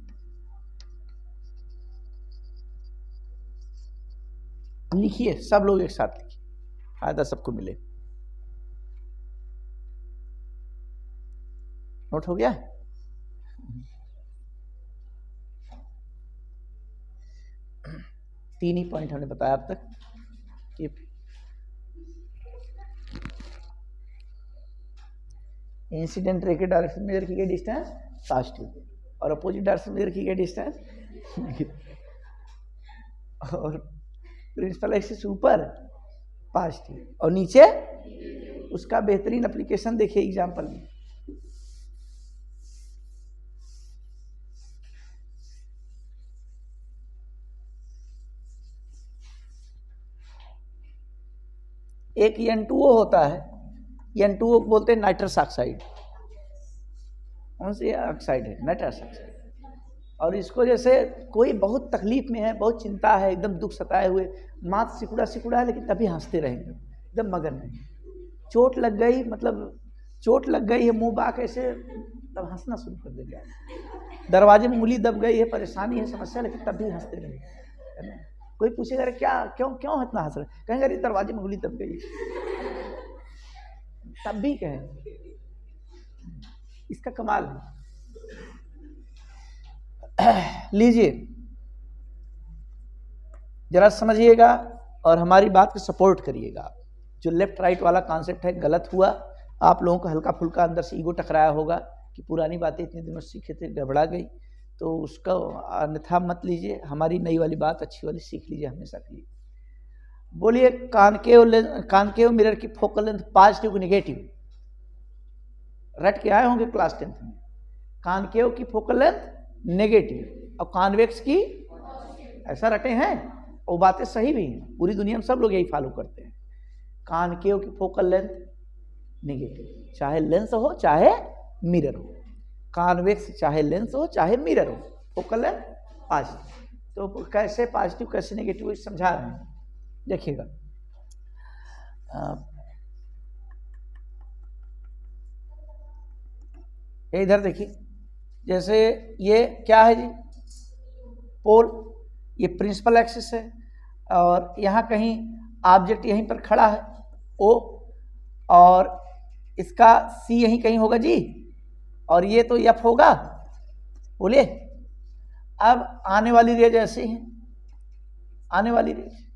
लिखिए, सब लोग एक साथ लिखिए, फायदा सबको मिले। नोट हो गया? तीन ही पॉइंट हमने बताया अब तक कि इंसिडेंट रे के डायरेक्शन में की गई डिस्टेंस पॉजिटिव, और अपोजिट डायरेक्शन में की गई डिस्टेंस और प्रिंसिपल एक्सिस ऊपर पॉजिटिव और नीचे, उसका बेहतरीन एप्लीकेशन देखिए एग्जाम्पल में। एक N2O होता है, N2O बोलते हैं नाइट्रस ऑक्साइड, कौन सी ऑक्साइड है? Nitrous oxide. और इसको जैसे कोई बहुत तकलीफ में है, बहुत चिंता है, एकदम दुख सताए हुए, माथ सिकुड़ा है, लेकिन तभी हंसते रहेंगे, एकदम मगन में। चोट लग गई, मतलब चोट लग गई है, मुंह बाक ऐसे, तब हंसना शुरू कर देगा। दरवाजे में उंगली दब गई है, परेशानी है, समस्या, लेकिन तब भी हंसते रहेंगे, है ना। कोई पूछेगा अरे क्या, क्यों इतना हंस रहे, कहेंगे अरे दरवाजे में उंगली दब गई, तब भी कहें। इसका कमाल है। लीजिए जरा समझिएगा और हमारी बात को सपोर्ट करिएगा। जो लेफ्ट राइट वाला कॉन्सेप्ट है गलत हुआ, आप लोगों को हल्का फुल्का अंदर से ईगो टकराया होगा कि पुरानी बातें इतने दिनों सीखे थे गड़बड़ा गई, तो उसका अन्यथा मत लीजिए, हमारी नई वाली बात अच्छी वाली सीख लीजिए हमेशा के लिए। बोलिए कॉनकेव मिरर की फोकल लेंथ पॉजिटिव नेगेटिव, रट के आए होंगे क्लास 10th में। कॉनकेव की फोकल लेंथ नेगेटिव और कॉन्वेक्स की, ऐसा रटे हैं, वो बातें सही भी हैं, पूरी दुनिया में सब लोग यही फॉलो करते हैं। कॉनकेव की फोकल लेंथ नेगेटिव, चाहे लेंस हो चाहे मिरर हो। कॉन्वेक्स चाहे लेंस हो चाहे मिरर हो, फोकल लेंथ पॉजिटिव। तो कैसे पॉजिटिव कैसे नेगेटिव समझा रहे हैं, देखिएगा। इधर देखिए, जैसे ये क्या है जी, पोल, ये प्रिंसिपल एक्सिस है, और यहाँ कहीं ऑब्जेक्ट यहीं पर खड़ा है O, और इसका C यहीं कहीं होगा जी, और ये तो F होगा। बोलिए अब आने वाली रेज ऐसे है, आने वाली रेज,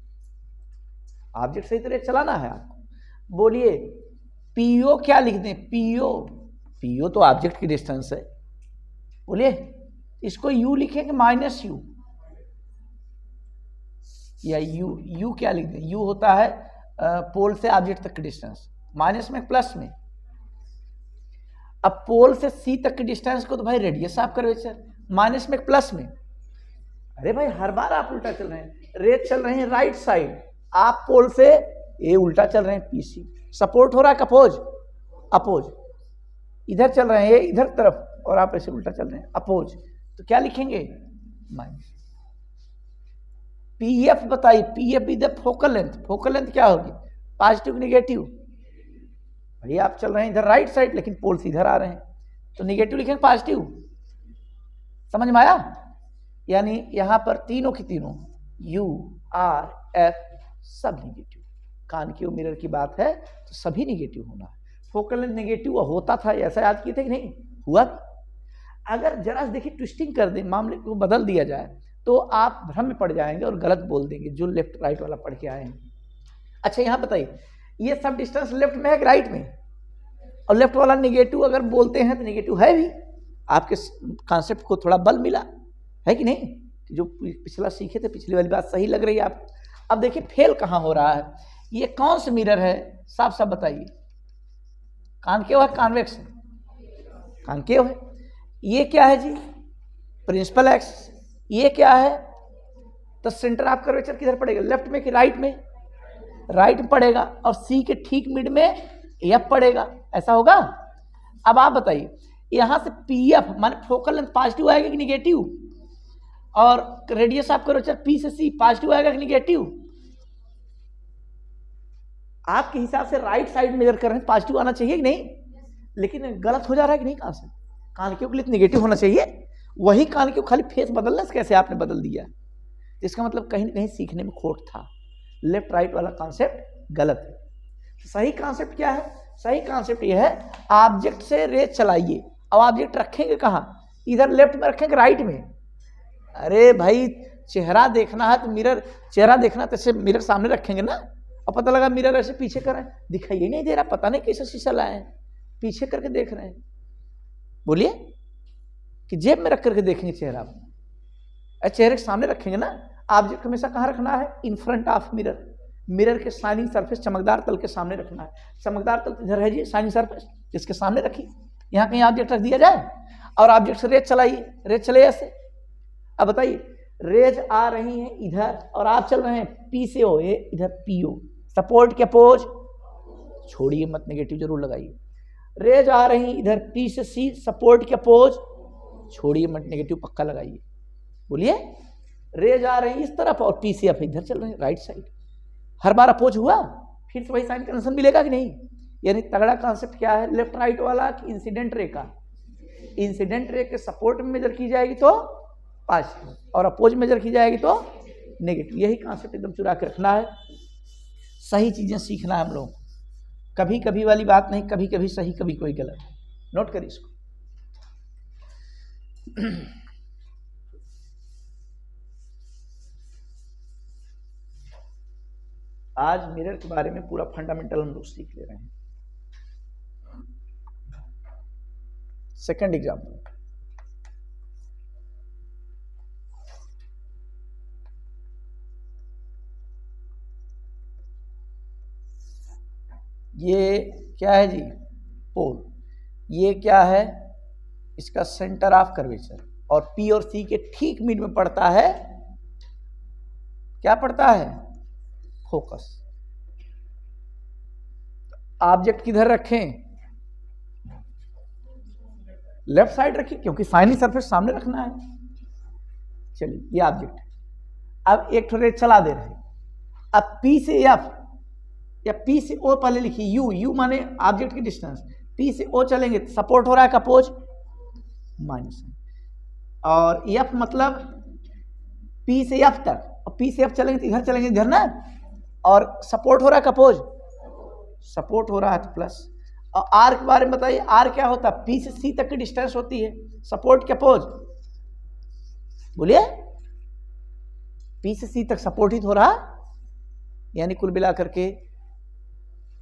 ऑब्जेक्ट सही तरह चलाना है आपको। बोलिए PO क्या लिख दें, PO तो ऑब्जेक्ट की डिस्टेंस है। बोलिए इसको U लिखेंगे -U, या U क्या लिख दें, U होता है पोल से ऑब्जेक्ट तक की डिस्टेंस, माइनस में प्लस में। अब पोल से C तक की डिस्टेंस को तो भाई रेडियस ऑफ कर्वेचर, माइनस में प्लस में। अरे भाई हर बार आप उल्टा चल रहे हैं, रेज चल रहे हैं राइट साइड, आप पोल से ये उल्टा चल रहे हैं, PC सपोर्ट हो रहा है, अपोज इधर चल रहे हैं, ये इधर तरफ, और आप ऐसे उल्टा चल रहे हैं, अपोज। तो क्या लिखेंगे, माइनस। PF बताइए, PF इधर फोकल लेंथ क्या होगी, पॉजिटिव नेगेटिव। भैया आप चल रहे हैं इधर राइट साइड, लेकिन पोल से इधर आ रहे हैं, तो नेगेटिव लिखेंगे पॉजिटिव। समझ में आया? यानी यहां पर तीनों की तीनों U, R, F सब नेगेटिव। कॉनकेव मिरर की बात है तो सभी नेगेटिव होना है। फोकल लेंथ नेगेटिव होता था, ऐसा याद किए थे कि नहीं, हुआ। अगर जरा देखिए ट्विस्टिंग कर दें, मामले को बदल दिया जाए, तो आप भ्रम में पड़ जाएंगे और गलत बोल देंगे जो लेफ्ट राइट वाला पढ़ के आए हैं। अच्छा यहाँ बताइए, ये सब डिस्टेंस लेफ्ट में है कि राइट में, और लेफ्ट वाला नेगेटिव अगर बोलते हैं तो नेगेटिव है भी। आपके कॉन्सेप्ट को थोड़ा बल मिला है कि नहीं, जो पिछला सीखे थे, पिछली वाली बात सही लग रही है आपको। अब देखिए फेल कहाँ हो रहा है, ये कौन सा मिरर है, साफ साफ बताइए, कॉनकेव है कॉन्वेक्स है, कॉनकेव है। ये क्या है जी, प्रिंसिपल एक्सिस। ये क्या है, तो सेंटर ऑफ कर्वेचर किधर पड़ेगा, लेफ्ट में कि राइट में, राइट में पड़ेगा, और C के ठीक मिड में F पड़ेगा, ऐसा होगा। अब आप बताइए यहां से PF माने फोकल लेंथ पॉजिटिव आएगा कि निगेटिव, और रेडियस ऑफ कर्वेचर P से C पॉजिटिव आएगा कि निगेटिव। आपके हिसाब से राइट साइड मेजर कर रहे हैं, पॉजिटिव आना चाहिए कि नहीं, लेकिन गलत हो जा रहा है कि नहीं, कॉनकेव के लिए नेगेटिव होना चाहिए। वही कॉनकेव खाली फेस बदलने से कैसे आपने बदल दिया, इसका मतलब कहीं ना कहीं सीखने में खोट था, लेफ्ट राइट वाला कॉन्सेप्ट गलत है। सही कॉन्सेप्ट क्या है, सही कॉन्सेप्ट ये है, ऑब्जेक्ट से रेज चलाइए। अब ऑब्जेक्ट रखेंगे कहाँ, इधर लेफ्ट में रखेंगे राइट में। अरे भाई चेहरा देखना है तो मिरर, चेहरा देखना तो ऐसे मिरर सामने रखेंगे ना, और पता लगा मिरर ऐसे पीछे कर रहे हैं, दिखाई ही नहीं दे रहा, पता नहीं कैसे शीशा लाए हैं, पीछे करके देख रहे हैं। बोलिए कि जेब में रख करके देखेंगे चेहरा, चेहरे के सामने रखेंगे ना। ऑब्जेक्ट हमेशा कहाँ रखना है, in front of mirror, mirror के शाइनिंग सरफेस, चमकदार तल के सामने रखना है। चमकदार तल इधर है जी, शाइनिंग सरफेस, इसके सामने रखिए, यहाँ कहीं ऑब्जेक्ट रख दिया जाए, और ऑब्जेक्ट से रेज चलाइए, रेज चले ऐसे। अब बताइए रेज आ रही हैं इधर, और आप चल रहे हैं P से O, ये इधर PO, सपोर्ट के अपोज छोड़िए मत, नेगेटिव जरूर लगाइए। रेज आ रही इधर पी से सी, सपोर्ट के अपोज, छोड़िए मत, नेगेटिव पक्का लगाइए। बोलिए, रेज आ रही इस तरफ और पी से एफ इधर चल रहे हैं राइट साइड, हर बार अपोज हुआ, फिर से वही साइन कन्वेंशन मिलेगा कि नहीं। यानी तगड़ा कॉन्सेप्ट क्या है लेफ्ट राइट वाला कि इंसिडेंट रे का, इंसिडेंट रे के सपोर्ट में मेजर की जाएगी तो पॉजिटिव और अपोज मेजर की जाएगी तो नेगेटिव। यही कॉन्सेप्ट एकदम चुरा के रखना है, सही चीजें सीखना है हम लोग, कभी कभी वाली बात नहीं, कभी कभी सही कभी कोई गलत। नोट करिए इसको। आज मिरर के बारे में पूरा फंडामेंटल हम लोग सीख ले रहे हैं। सेकंड एग्जाम्पल, ये क्या है जी, पोल, ये क्या है इसका सेंटर ऑफ कर्वेचर, और पी और सी के ठीक मिड में पड़ता है, क्या पड़ता है, फोकस। ऑब्जेक्ट किधर रखें, लेफ्ट साइड रखिए क्योंकि फाइनल सरफेस सामने रखना है। चलिए ये ऑब्जेक्ट, अब एक थोड़े चला दे रहे, अब पी से एफ या पी से ओ पहले लिखिए, यू, यू माने ऑब्जेक्ट की डिस्टेंस, पी से ओ चलेंगे सपोर्ट हो रहा है का अपोज माइनस, और एफ मतलब पी से एफ तक, और पी से एफ चलेंगे तो इधर चलेंगे इधर ना, और सपोर्ट हो रहा है का अपोज, सपोर्ट हो रहा है तो प्लस। और आर के बारे में बताइए, आर क्या होता है, पी से सी तक की डिस्टेंस होती है, सपोर्ट के अपोज, बोलिए पी से सी तक सपोर्ट ही हो रहा, यानी कुल मिलाकर के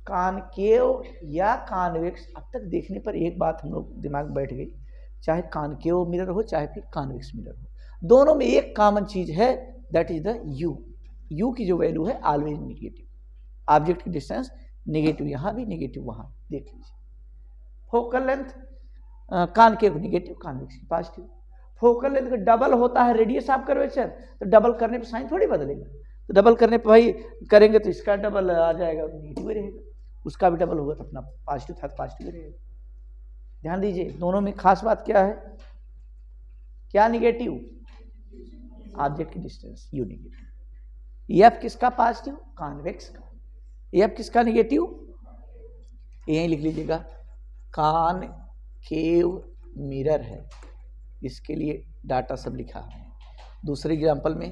कॉनकेव या कॉन्वेक्स। अब तक देखने पर एक बात हम लोग दिमाग में बैठ गई, चाहे कॉनकेव मिरर हो चाहे फिर कॉन्वेक्स मिरर हो, दोनों में एक कॉमन चीज है, that is the you. You की जो वैल्यू है ऑलवेज निगेटिव, ऑब्जेक्ट की डिस्टेंस निगेटिव यहाँ भी निगेटिव वहाँ, देख लीजिए। Focal length concave negative, convex की पॉजिटिव। फोकल लेंथ का डबल होता है रेडियस ऑफ कर्वेचर, तो डबल करने पे साइन थोड़ी बदलेगा, तो डबल करने पे भाई करेंगे तो इसका डबल आ जाएगा, निगेटिव ही रहेगा, उसका भी डबल होगा तो अपना पॉजिटिव था तो पॉजिटिव ही रहेगा। ध्यान दीजिए, दोनों में खास बात क्या है, क्या निगेटिव, ऑब्जेक्ट की डिस्टेंस यू निगेटिव। एफ किसका पॉजिटिव, कॉन्वेक्स का। एफ किसका निगेटिव, यही लिख लीजिएगा, कॉनकेव मिरर है, इसके लिए डाटा सब लिखा है। दूसरे एग्जांपल में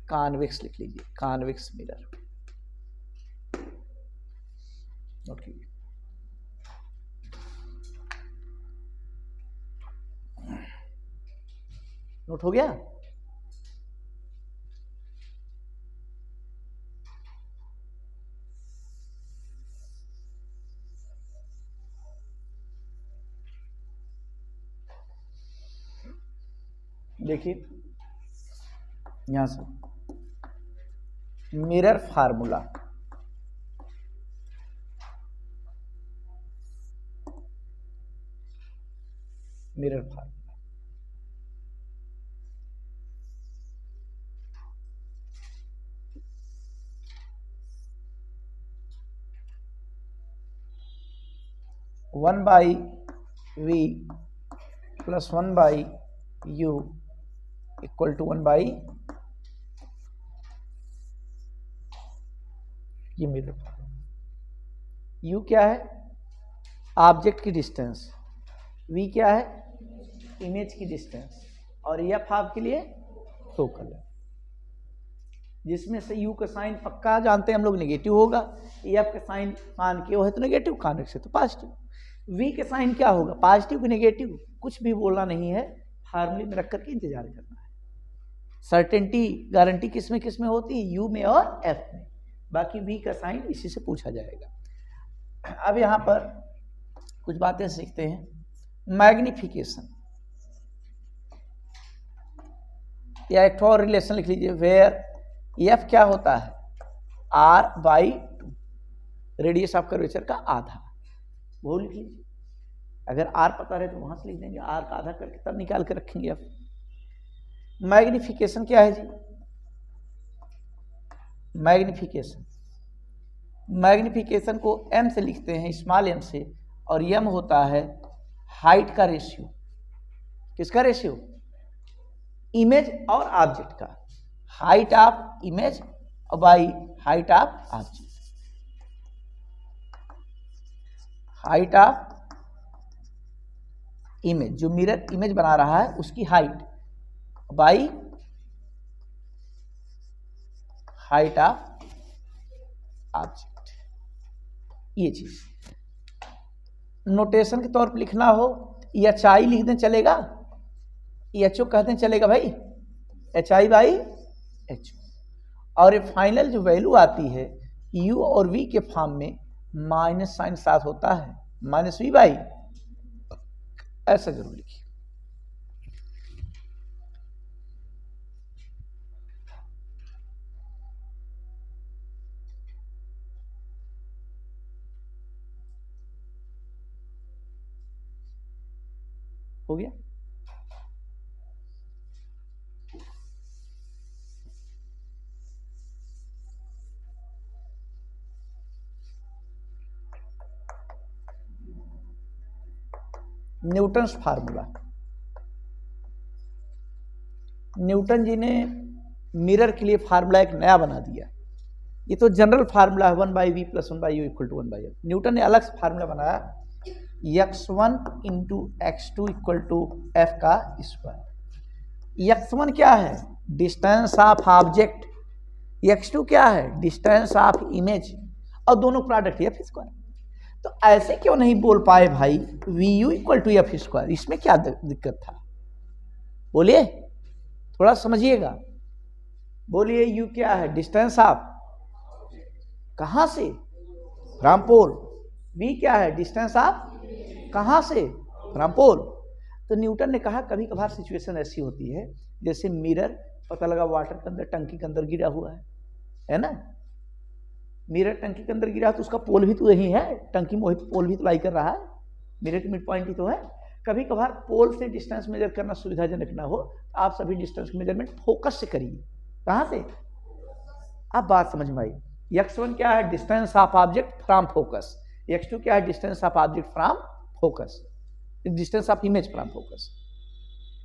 कॉन्वेक्स लिख लीजिए, कॉन्वेक्स मिरर, नोट कीजिए। नोट हो गया। देखिए यहां से mirror formula, mirror formula, one by v plus one by u equal to one by, ये मिरर फार्मूला। यू क्या है, ऑब्जेक्ट की डिस्टेंस, वी क्या है, इमेज की डिस्टेंस, और एफ आपके लिए फोकल है, जिसमें से यू का साइन पक्का जानते हैं हम लोग निगेटिव होगा, एफ का साइन कॉनकेव है तो निगेटिव, कॉन्वेक्स है तो पॉजिटिव। वी के साइन क्या होगा, पॉजिटिव की निगेटिव, कुछ भी बोलना नहीं है, फार्मूले में रख करके इंतजार करना है। सर्टेनिटी गारंटी किस में होती है, यू में और एफ में, बाकी वी का साइन इसी से पूछा जाएगा। अब यहाँ पर कुछ बातें सीखते हैं। मैग्निफिकेशन, या एक और रिलेशन लिख लीजिए, वेयर एफ क्या होता है, r by two, radius of curvature का आधा, वो लिख लीजिए। अगर आर पता रहे तो वहां से लिख देंगे, आर का आधा करके तब निकाल के रखेंगे। एफ मैग्निफिकेशन क्या है जी, मैग्निफिकेशन मैग्निफिकेशन को m से लिखते हैं, स्मॉल m से, और m होता है हाइट का रेशियो। किसका रेशियो? इमेज और ऑब्जेक्ट का। Height of image by height of object. Height of image, जो मिरर इमेज बना रहा है उसकी height, by height of object. ये चीज नोटेशन के तौर पर लिखना हो, एच आई लिख दें चलेगा, एच ओ कहते हैं चलेगा भाई, एच आई बाई एच। और ये फाइनल जो वैल्यू आती है यू और वी के फॉर्म में माइनस साइन साथ होता है, माइनस वी बाई, ऐसा जरूर लिखिए। हो गया? Newton's formula. न्यूटन जी ने मिरर के लिए फार्मूला एक नया बना दिया। ये तो जनरल फार्मूला है 1/v + 1/u = 1/f। न्यूटन ने अलग से फार्मूला बनाया, x1 × x2 = f का स्क्वायर। x1 क्या है? Distance of object. x2 क्या है? डिस्टेंस ऑफ इमेज, और दोनों प्रोडक्ट f स्क्वायर। तो ऐसे क्यों नहीं बोल पाए भाई vu = f स्क्वायर? इसमें क्या दिक्कत था? बोलिए, थोड़ा समझिएगा। बोलिए, u क्या है? डिस्टेंस ऑफ, कहां से? From pole. v क्या है? डिस्टेंस ऑफ, कहां से? From pole. तो न्यूटन ने कहा कभी कभार सिचुएशन ऐसी होती है, जैसे मिरर, पता लगा वाटर के अंदर, टंकी के अंदर गिरा हुआ है ना? मिरर टंकी के अंदर गिरा तो उसका पोल भी तो यही है, टंकी में पोल भी तो लाई कर रहा है, मिरर की मिड पॉइंट ही तो है। कभी कभार पोल से डिस्टेंस मेजर करना सुविधाजनक ना हो, आप सभी डिस्टेंस मेजरमेंट फोकस से करिए। कहां से? अब बात समझ में आई। x1 क्या है? Distance of object from focus. x2 क्या है? Distance of object from focus, distance of image from focus.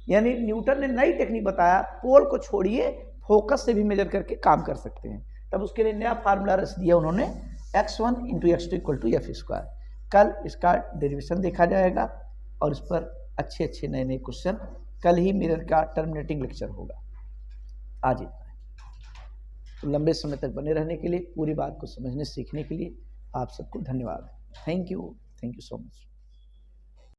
यानी न्यूटन ने नई टेक्निक बताया, पोल को छोड़िए, फोकस से भी मेजर करके काम कर सकते हैं। तब उसके लिए नया फार्मूला रच दिया उन्होंने, x1 × x2 = f स्क्वायर। कल इसका डेरिवेशन देखा जाएगा और इस पर अच्छे अच्छे नए नए क्वेश्चन, कल ही मिरर का टर्मिनेटिंग लेक्चर होगा। आज इतना है। तो लंबे समय तक बने रहने के लिए, पूरी बात को समझने सीखने के लिए आप सबको धन्यवाद। Thank you so much.